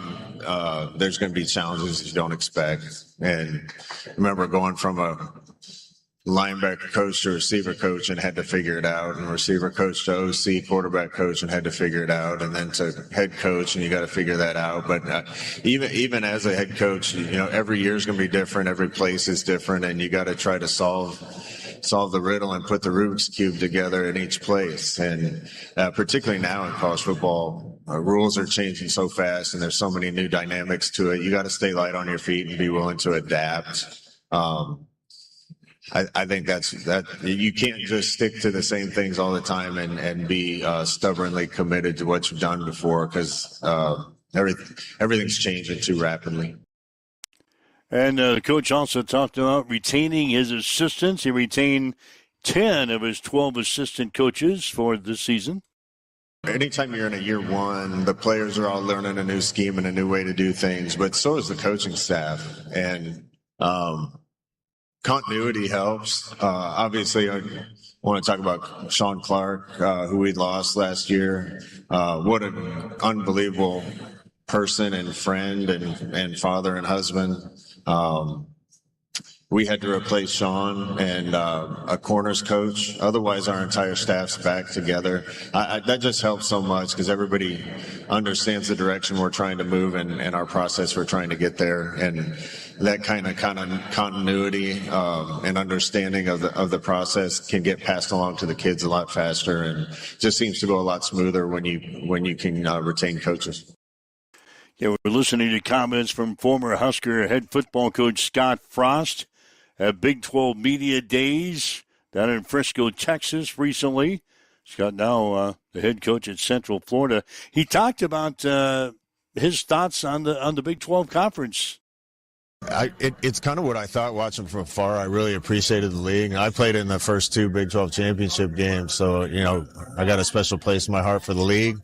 there's going to be challenges you don't expect. And I remember going from a linebacker coach to receiver coach and had to figure it out, and receiver coach to OC quarterback coach and had to figure it out, and then to head coach, and you got to figure that out. But even as a head coach, every year is going to be different. Every place is different, and you got to try to solve the riddle and put the Rubik's Cube together in each place. And particularly now in college football, rules are changing so fast, and there's so many new dynamics to it. You got to stay light on your feet and be willing to adapt. I think that you can't just stick to the same things all the time and be stubbornly committed to what you've done before, because everything's changing too rapidly. And the coach also talked about retaining his assistants. He retained 10 of his 12 assistant coaches for this season. Anytime you're in a year one, the players are all learning a new scheme and a new way to do things, but so is the coaching staff. And continuity helps. Obviously, I want to talk about Sean Clark, who we lost last year. What an unbelievable person and friend and father and husband. We had to replace Sean and a corners coach. Otherwise, our entire staff's back together. That just helps so much because everybody understands the direction we're trying to move and our process we're trying to get there. And that kind of continuity and understanding of the process can get passed along to the kids a lot faster, and just seems to go a lot smoother when you can retain coaches. Yeah, we're listening to comments from former Husker head football coach Scott Frost at Big 12 Media Days down in Frisco, Texas recently. Scott now the head coach at Central Florida. He talked about his thoughts on the Big 12 Conference. It's kind of what I thought watching from afar. I really appreciated the league. I played in the first two Big 12 championship games, so, I got a special place in my heart for the league.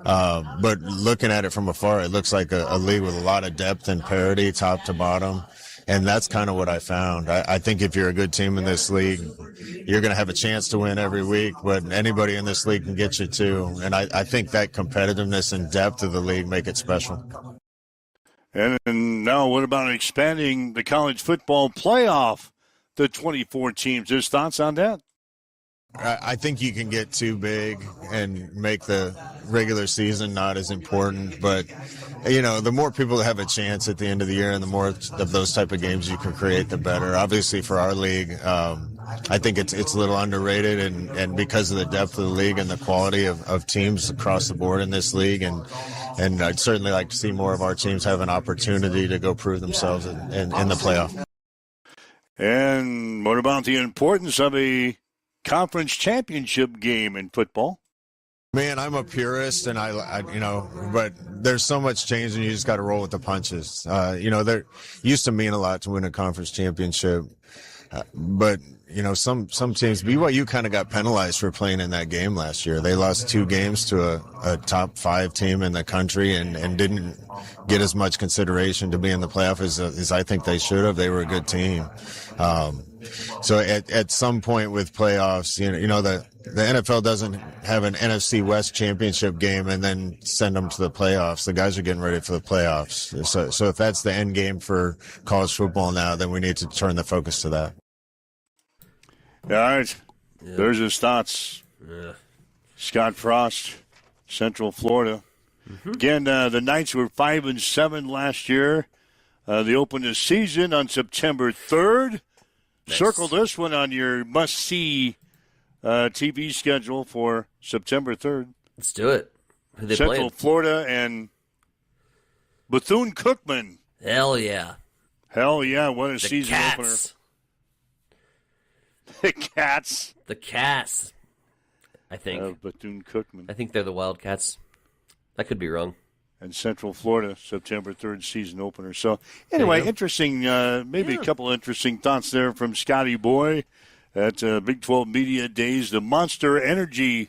But looking at it from afar, it looks like a league with a lot of depth and parity, top to bottom. And that's kind of what I found. I think if you're a good team in this league, you're going to have a chance to win every week, but anybody in this league can get you too. And I think that competitiveness and depth of the league make it special. And now what about expanding the college football playoff to 24 teams? His thoughts on that? I think you can get too big and make the regular season not as important. But, the more people that have a chance at the end of the year and the more of those type of games you can create, the better. Obviously, for our league, I think it's a little underrated, and because of the depth of the league and the quality of teams across the board in this league. And I'd certainly like to see more of our teams have an opportunity to go prove themselves in the playoff. And what about the importance of a conference championship game in football? Man, I'm a purist, and I but there's so much change, and you just got to roll with the punches. There used to mean a lot to win a conference championship, but some teams, BYU kind of got penalized for playing in that game last year. They lost 2 games to a top 5 team in the country and didn't get as much consideration to be in the playoff as I think they should have. They were a good team. So at some point with playoffs, the NFL doesn't have an NFC West championship game and then send them to the playoffs. The guys are getting ready for the playoffs. So if that's the end game for college football now, then we need to turn the focus to that. All right. Yeah. There's his thoughts. Yeah. Scott Frost, Central Florida. Mm-hmm. Again, the Knights were 5-7 last year. They opened the season on September 3rd. Nice. Circle this one on your must-see TV schedule for September 3rd. Let's do it. Who they Central playing? Florida and Bethune-Cookman. Hell yeah. Hell yeah. What a season Cats. opener. The Cats. The Cats, I think. Bethune-Cookman. I think they're the Wildcats. I could be wrong. And Central Florida, September 3rd season opener. So, anyway, interesting, maybe a couple interesting thoughts there from Scotty Boy at Big 12 Media Days, the Monster Energy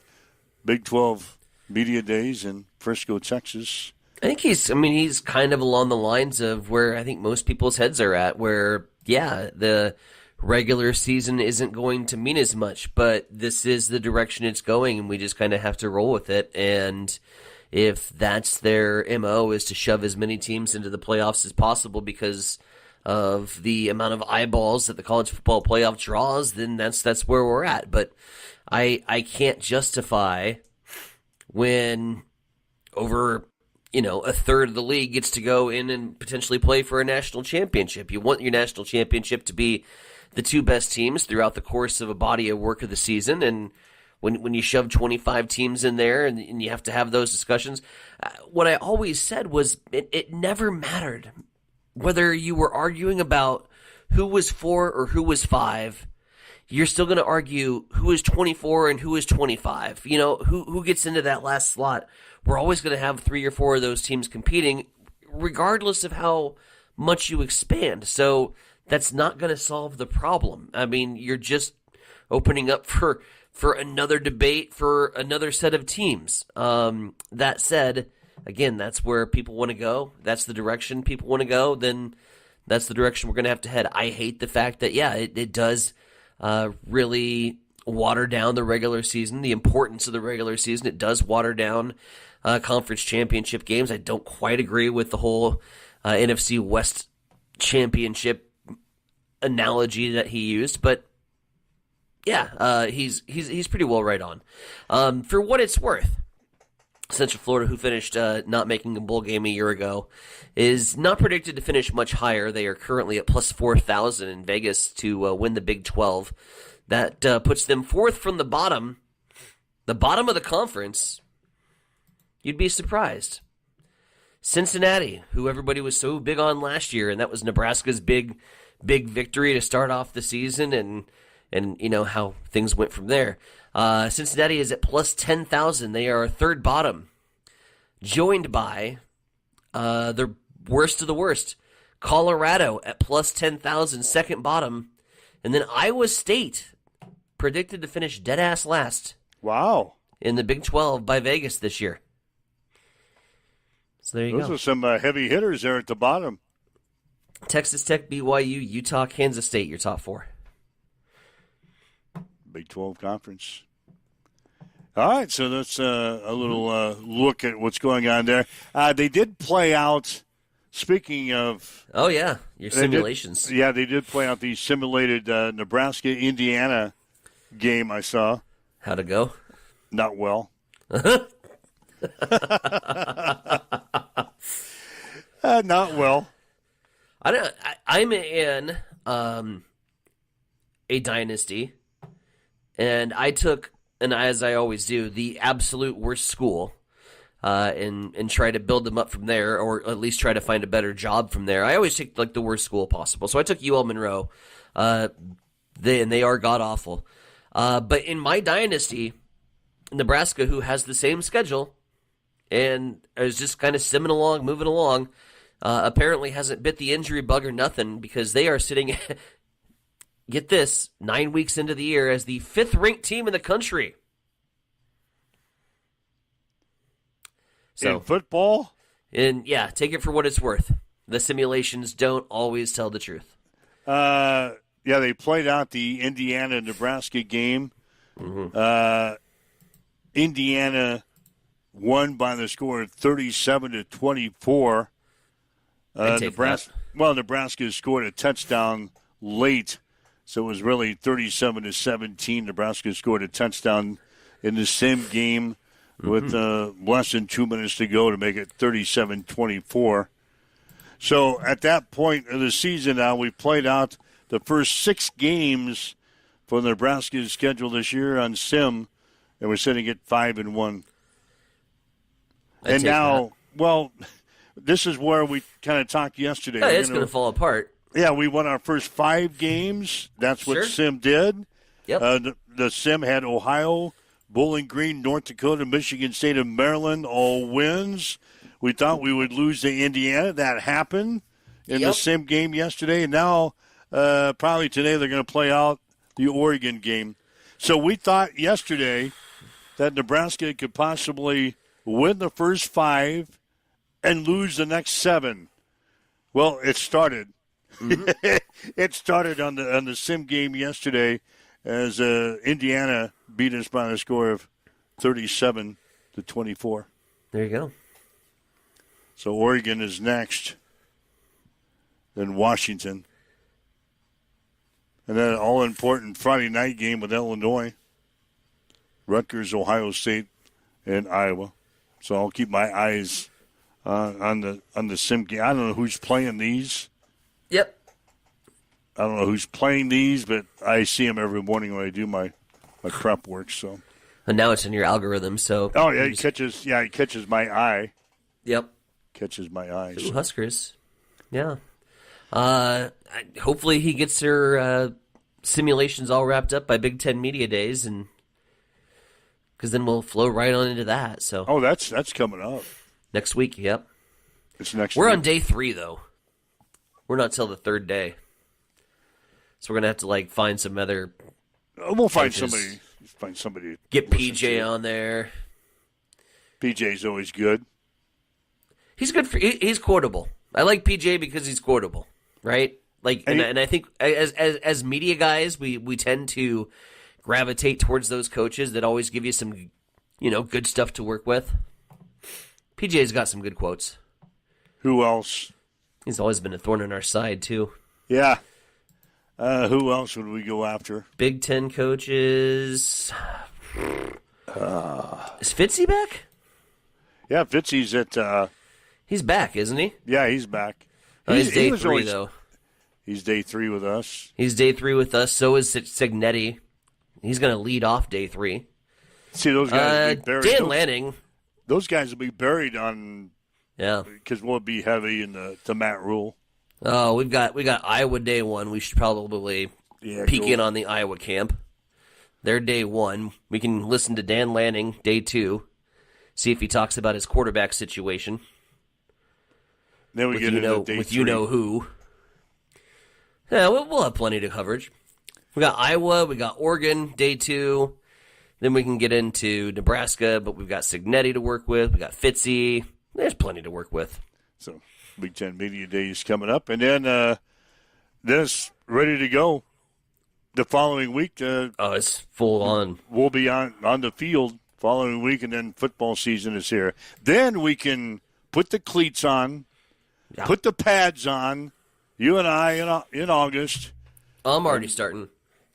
Big 12 Media Days in Frisco, Texas. I think he's kind of along the lines of where I think most people's heads are at, where, the regular season isn't going to mean as much, but this is the direction it's going, and we just kind of have to roll with it. And if that's their MO, is to shove as many teams into the playoffs as possible because of the amount of eyeballs that the college football playoff draws, then that's where we're at. But I can't justify when over, a third of the league gets to go in and potentially play for a national championship. You want your national championship to be the two best teams throughout the course of a body of work of the season, and when you shove 25 teams in there and you have to have those discussions, what I always said was it never mattered whether you were arguing about who was 4 or who was 5. You're still going to argue who is 24 and who is 25. Who gets into that last slot. We're always going to have 3 or 4 of those teams competing, regardless of how much you expand. So that's not going to solve the problem. I mean, you're just opening up for another debate for another set of teams. That said, again, that's where people want to go. That's the direction people want to go. Then that's the direction we're going to have to head. I hate the fact that, it does really water down the regular season, the importance of the regular season. It does water down conference championship games. I don't quite agree with the whole NFC West championship analogy that he used, but he's pretty well right on. For what it's worth, Central Florida, who finished not making a bowl game a year ago, is not predicted to finish much higher. They are currently at plus 4,000 in Vegas to win the Big 12. That puts them 4th from the bottom of the conference. You'd be surprised. Cincinnati, who everybody was so big on last year, and that was Nebraska's big victory to start off the season, and how things went from there. Cincinnati is at plus 10,000. They are 3rd bottom, joined by the worst of the worst, Colorado at plus 10,000, 2nd bottom, and then Iowa State predicted to finish dead ass last. Wow! In the Big 12 by Vegas this year. So there you go. Those are some heavy hitters there at the bottom. Texas Tech, BYU, Utah, Kansas State, your top 4. Big 12 conference. All right, so that's a little look at what's going on there. They did play out, speaking of... Oh, yeah, your simulations. They did play out the simulated Nebraska-Indiana game I saw. How'd it go? Not well. Not well. I'm in a dynasty, and I took, and as I always do, the absolute worst school, and try to build them up from there, or at least try to find a better job from there. I always take the worst school possible. So I took UL Monroe, they are god awful. But in my dynasty, Nebraska, who has the same schedule and is just kind of moving along, apparently hasn't bit the injury bug or nothing, because they are sitting, get this, 9 weeks into the year as the 5th-ranked team in the country. So, in football? Take it for what it's worth. The simulations don't always tell the truth. They played out the Indiana-Nebraska game. Mm-hmm. Indiana won by the score of 37-24. Nebraska scored a touchdown late, so it was really 37-17. Nebraska scored a touchdown in the same game with less than 2 minutes to go to make it 37-24. So at that point of the season now, we've played out the first 6 games for Nebraska's schedule this year on Sim, and we're sitting at 5-1. And now, this is where we kind of talked yesterday. Yeah, it's going to fall apart. Yeah, we won our first 5 games. That's what Sim did. Yep. The Sim had Ohio, Bowling Green, North Dakota, Michigan State, and Maryland all wins. We thought we would lose to Indiana. That happened in the Sim game yesterday. And now, probably today, they're going to play out the Oregon game. So we thought yesterday that Nebraska could possibly win the first 5 and lose the next 7. Well, it started. Mm-hmm. It started on the Sim game yesterday as Indiana beat us by a score of 37-24. There you go. So Oregon is next. Then Washington. And then an all-important Friday night game with Illinois. Rutgers, Ohio State, and Iowa. So I'll keep my eyes on the sim game. I don't know who's playing these. Yep. I don't know who's playing these, but I see them every morning when I do my prep work. So. And now it's in your algorithm, so. Oh yeah, he catches my eye. Yep. Catches my eye. Ooh, Huskers. Yeah. Hopefully he gets their simulations all wrapped up by Big Ten Media Days, and because then we'll flow right on into that. So. Oh, that's coming up next week. Yep. It's next. We're week. on day 3 though. We're not till the 3rd day, so we're gonna have to find some other. We'll find somebody. Find somebody. Get PJ on there. PJ's always good. He's good he's quotable. I like PJ because he's quotable, right? And I think as media guys, we tend to gravitate towards those coaches that always give you some, good stuff to work with. PJ's got some good quotes. Who else? He's always been a thorn in our side too. Yeah. Who else would we go after? Big Ten coaches. Is Fitzy back? Yeah, Fitzy's at. He's back, isn't he? Yeah, he's back. He's day 3 though. He's day 3 with us. He's day 3 with us. So is Signetti. He's going to lead off day 3. See, those guys will be buried. Dan Lanning. Those guys will be buried on. Yeah. Because we'll be heavy in the Matt Rule. Oh, we got Iowa day 1. We should probably peek in on the Iowa camp. They're day 1. We can listen to Dan Lanning day 2. See if he talks about his quarterback situation. Then we get into day 3. Who. Yeah, we'll have plenty to coverage. We got Iowa, we got Oregon, day 2. Then we can get into Nebraska, but we've got Signetti to work with. We got Fitzy. There's plenty to work with. So, Big Ten Media Days coming up. And then it's ready to go the following week. It's full on. We'll be on the field following week, and then football season is here. Then we can put the cleats on, put the pads on, you and I in August. I'm already starting.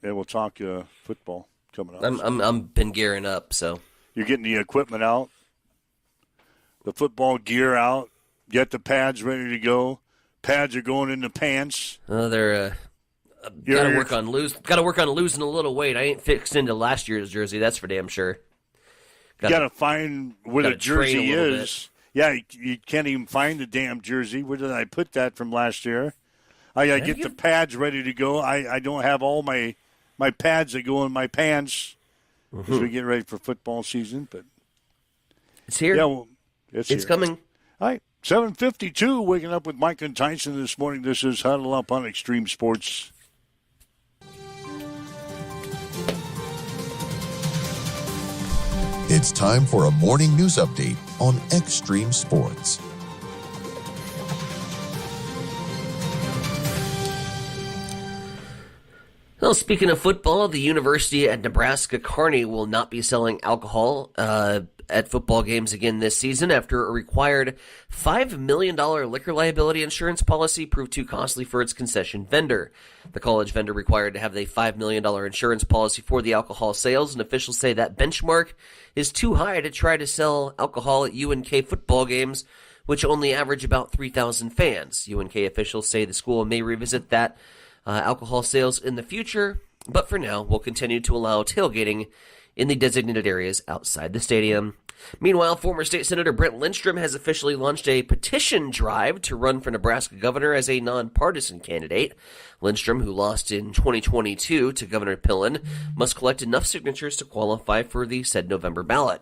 And we'll talk football coming up. I'm been gearing up, so. You're getting the equipment out, the football gear out, get the pads ready to go. Pads are going in the pants. They're got to work on losing a little weight. I ain't fixed into last year's jersey, that's for damn sure. Got to find where the jersey is. Yeah, you can't even find the damn jersey. Where did I put that from last year? I got to get the pads ready to go. I don't have all my pads that go in my pants as we get ready for football season. But it's here. Yeah, well, it's here. Coming. All right, 7:52. Waking up with Mike and Tyson this morning. This is Huddle Up on Extreme Sports. It's time for a morning news update on Extreme Sports. Well, speaking of football, the University at Nebraska Kearney will not be selling alcohol at football games again this season after a required $5 million liquor liability insurance policy proved too costly for its concession vendor. The college vendor required to have a $5 million insurance policy for the alcohol sales, and officials say that benchmark is too high to try to sell alcohol at UNK football games, which only average about 3,000 fans. UNK officials say the school may revisit that alcohol sales in the future, but for now will continue to allow tailgating in the designated areas outside the stadium. Meanwhile, former State Senator Brent Lindstrom has officially launched a petition drive to run for Nebraska governor as a nonpartisan candidate. Lindstrom, who lost in 2022 to Governor Pillen, must collect enough signatures to qualify for the said November ballot.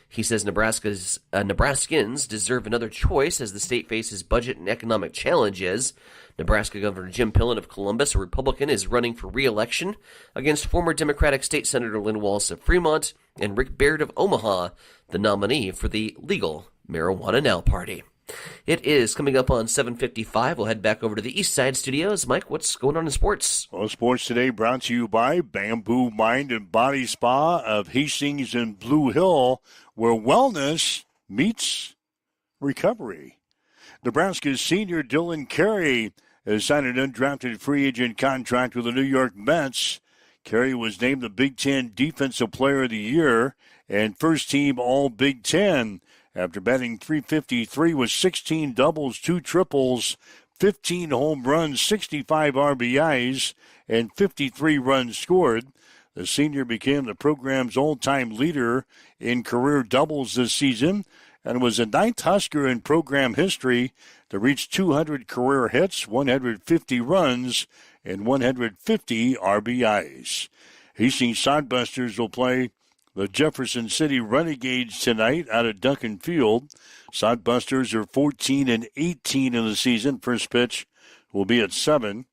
He says Nebraskans deserve another choice as the state faces budget and economic challenges. Nebraska Governor Jim Pillen of Columbus, a Republican, is running for re-election against former Democratic State Senator Lynn Wallace of Fremont and Rick Baird of Omaha, the nominee for the Legal Marijuana Now Party. It is coming up on 7:55. We'll head back over to the East Side Studios. Mike, what's going on in sports? Well, sports today brought to you by Bamboo Mind and Body Spa of Hastings and Blue Hill, where wellness meets recovery. Nebraska's senior Dylan Carey has signed an undrafted free agent contract with the New York Mets. Carey was named the Big Ten Defensive Player of the Year and first team All Big Ten after batting .353 with 16 doubles, 2 triples, 15 home runs, 65 RBIs, and 53 runs scored. The senior became the program's all-time leader in career doubles this season and was the 9th Husker in program history to reach 200 career hits, 150 runs, and 150 RBIs. Hastings Sodbusters will play the Jefferson City Renegades tonight out at Duncan Field. Sodbusters are 14-18 in the season. First pitch will be at 7.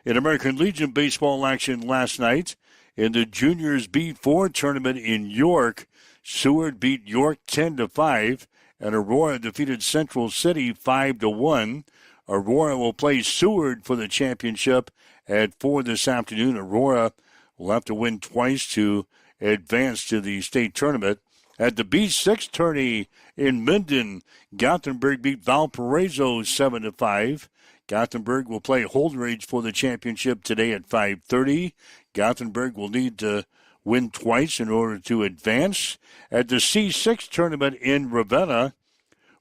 In American Legion baseball action last night, in the Juniors B4 tournament in York, Seward beat York 10-5, and Aurora defeated Central City 5-1. Aurora will play Seward for the championship at 4 this afternoon. Aurora will have to win twice to advance to the state tournament. At the B6 tourney in Minden, Gothenburg beat Valparaiso 7-5. Gothenburg will play Holdridge for the championship today at 5:30. Gothenburg will need to win twice in order to advance. At the C6 tournament in Ravenna,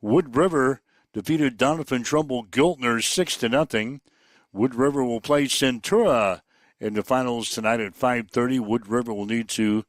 Wood River defeated Donovan Trumbull Giltner 6-0. Wood River will play Centura in the finals tonight at 5:30. Wood River will need to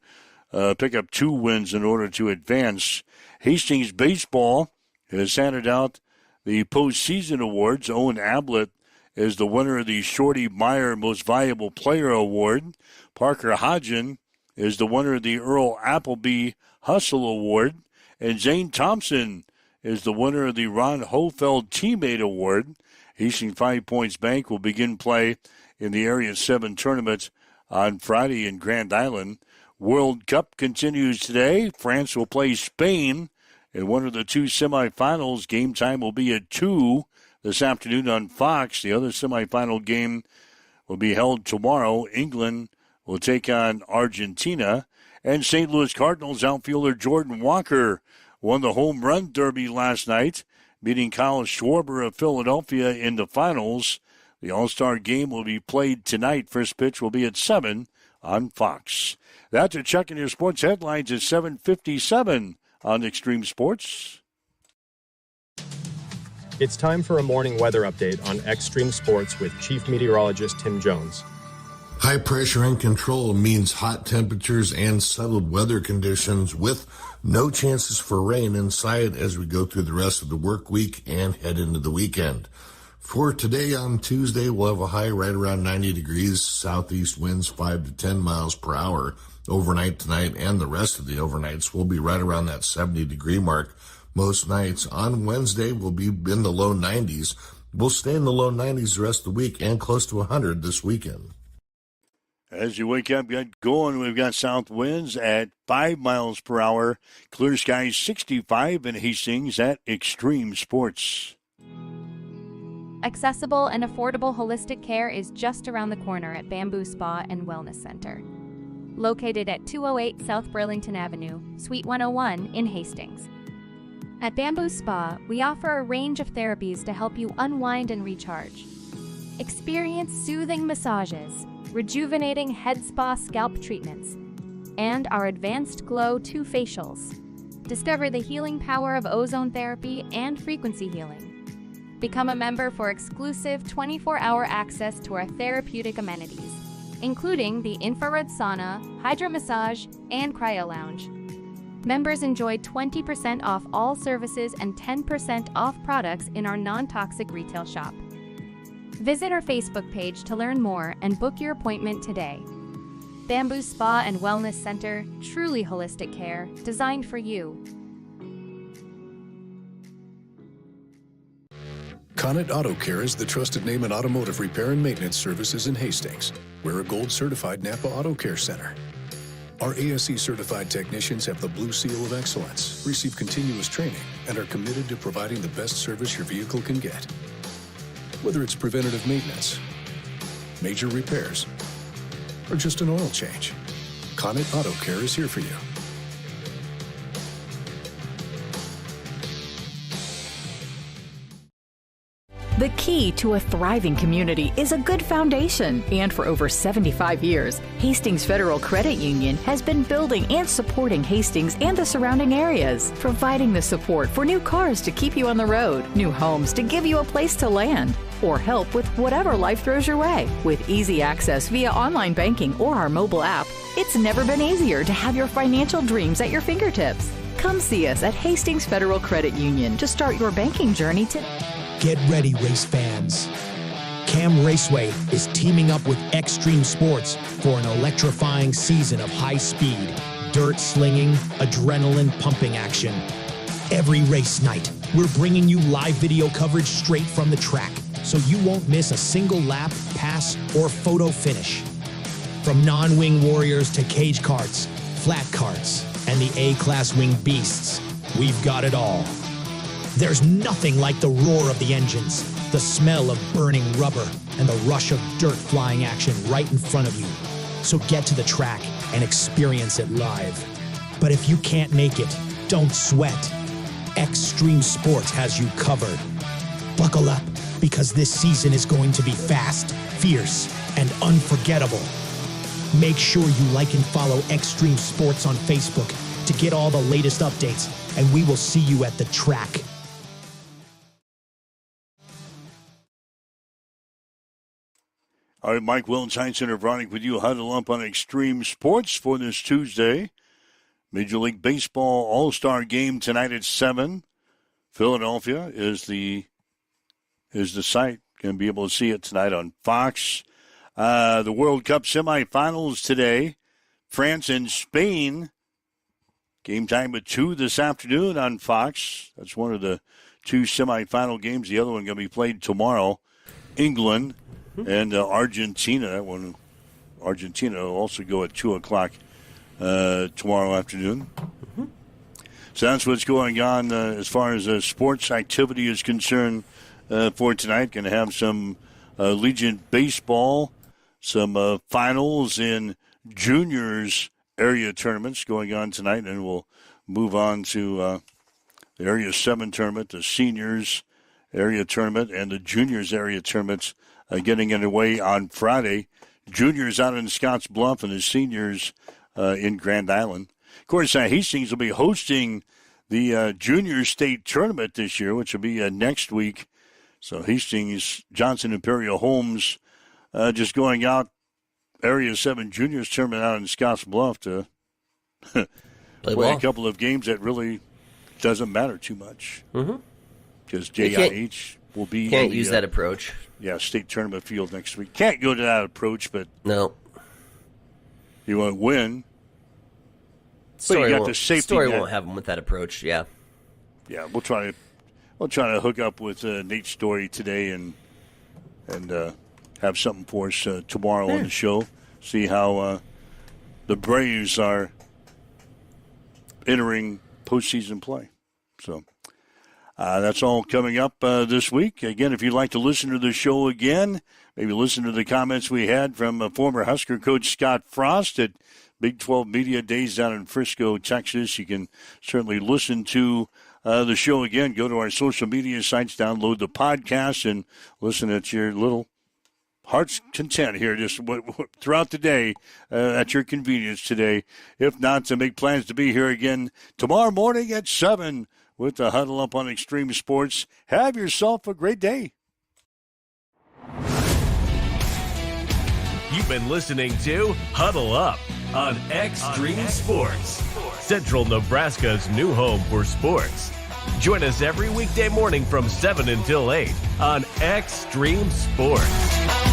pick up 2 wins in order to advance. Hastings baseball has handed out the postseason awards. Owen Ablett is the winner of the Shorty Meyer Most Valuable Player Award. Parker Hodgen is the winner of the Earl Appleby Hustle Award. And Zane Thompson is the winner of the Ron Hofeld Teammate Award. Hastings 5 Points Bank will begin play in the Area 7 tournament on Friday in Grand Island. World Cup continues today. France will play Spain in one of the 2 semifinals. Game time will be at 2 this afternoon on Fox. The other semifinal game will be held tomorrow. England will take on Argentina. And St. Louis Cardinals outfielder Jordan Walker won the home run derby last night, beating Kyle Schwarber of Philadelphia in the finals. The All-Star game will be played tonight. First pitch will be at 7 on Fox. That's a check in your sports headlines at 7:57 on Extreme Sports. It's time for a morning weather update on Extreme Sports with Chief Meteorologist Tim Jones. High pressure and control means hot temperatures and settled weather conditions with no chances for rain in sight as we go through the rest of the work week and head into the weekend. For today on Tuesday, we'll have a high right around 90 degrees, southeast winds 5 to 10 miles per hour. Overnight tonight and the rest of the overnights will be right around that 70-degree mark most nights. On Wednesday, we'll be in the low 90s. We'll stay in the low 90s the rest of the week and close to 100 this weekend. As you wake up, get going, we've got south winds at 5 miles per hour. Clear skies 65 in Hastings at Extreme Sports. Accessible and affordable holistic care is just around the corner at Bamboo Spa and Wellness Center. Located at 208 South Burlington Avenue, Suite 101 in Hastings. At Bamboo Spa, we offer a range of therapies to help you unwind and recharge. Experience soothing massages, rejuvenating head spa scalp treatments, and our Advanced Glow 2 facials. Discover the healing power of ozone therapy and frequency healing. Become a member for exclusive 24-hour access to our therapeutic amenities, including the infrared sauna, hydro massage, and cryo lounge. Members enjoy 20% off all services and 10% off products in our non-toxic retail shop. Visit our Facebook page to learn more and book your appointment today. Bamboo Spa and Wellness Center, truly holistic care, designed for you. Connet Auto Care is the trusted name in automotive repair and maintenance services in Hastings. We're a gold-certified Napa Auto Care Center. Our ASE-certified technicians have the Blue Seal of Excellence, receive continuous training, and are committed to providing the best service your vehicle can get. Whether it's preventative maintenance, major repairs, or just an oil change, Connet Auto Care is here for you. The key to a thriving community is a good foundation. And for over 75 years, Hastings Federal Credit Union has been building and supporting Hastings and the surrounding areas, providing the support for new cars to keep you on the road, new homes to give you a place to land, or help with whatever life throws your way. With easy access via online banking or our mobile app, it's never been easier to have your financial dreams at your fingertips. Come see us at Hastings Federal Credit Union to start your banking journey today. Get ready, race fans. Cam Raceway is teaming up with Extreme Sports for an electrifying season of high-speed, dirt-slinging, adrenaline-pumping action. Every race night, we're bringing you live video coverage straight from the track, so you won't miss a single lap, pass, or photo finish. From non-wing warriors to cage karts, flat karts, and the A-class wing beasts, we've got it all. There's nothing like the roar of the engines, the smell of burning rubber, and the rush of dirt flying action right in front of you. So get to the track and experience it live. But if you can't make it, don't sweat. Extreme Sports has you covered. Buckle up, because this season is going to be fast, fierce, and unforgettable. Make sure you like and follow Extreme Sports on Facebook to get all the latest updates, and we will see you at the track. All right, Mike Williams, Heinz Center Vronick with you. Huddle up on Extreme Sports for this Tuesday. Major League Baseball All-Star Game tonight at 7. Philadelphia is the site. Going to be able to see it tonight on Fox. The World Cup semifinals today. France and Spain. Game time at 2 this afternoon on Fox. That's one of the 2 semifinal games. The other one going to be played tomorrow. England and Argentina. That one, Argentina will also go at 2 o'clock tomorrow afternoon. So that's what's going on as far as sports activity is concerned for tonight. Going to have some Legion baseball, some finals in juniors area tournaments going on tonight, and we'll move on to the Area 7 tournament, the seniors area tournament, and the juniors area tournaments getting underway on Friday. Juniors out in Scotts Bluff and the seniors in Grand Island. Of course, Hastings will be hosting the junior state tournament this year, which will be next week. So Hastings, Johnson, Imperial Homes just going out Area 7 juniors tournament out in Scotts Bluff to play a couple of games that really doesn't matter too much. Because JIH will be... Can't use that approach. Yeah, state tournament field next week. Can't go to that approach, but... No. You want to win. Story, but you got the safety Story net. won't have them with that approach, yeah. Yeah, we'll try to hook up with Nate Story today and have something for us tomorrow on the show. See how the Braves are entering postseason play. So that's all coming up this week. Again, if you'd like to listen to the show again, maybe listen to the comments we had from former Husker coach Scott Frost at Big 12 Media Days down in Frisco, Texas. You can certainly listen to the show again. Go to our social media sites, download the podcast, and listen at your little heart's content here just throughout the day at your convenience today. If not, to make plans to be here again tomorrow morning at 7 with the Huddle Up on Extreme Sports. Have yourself a great day. You've been listening to Huddle Up on Extreme Sports, Central Nebraska's new home for sports. Join us every weekday morning from 7 until 8 on Extreme Sports.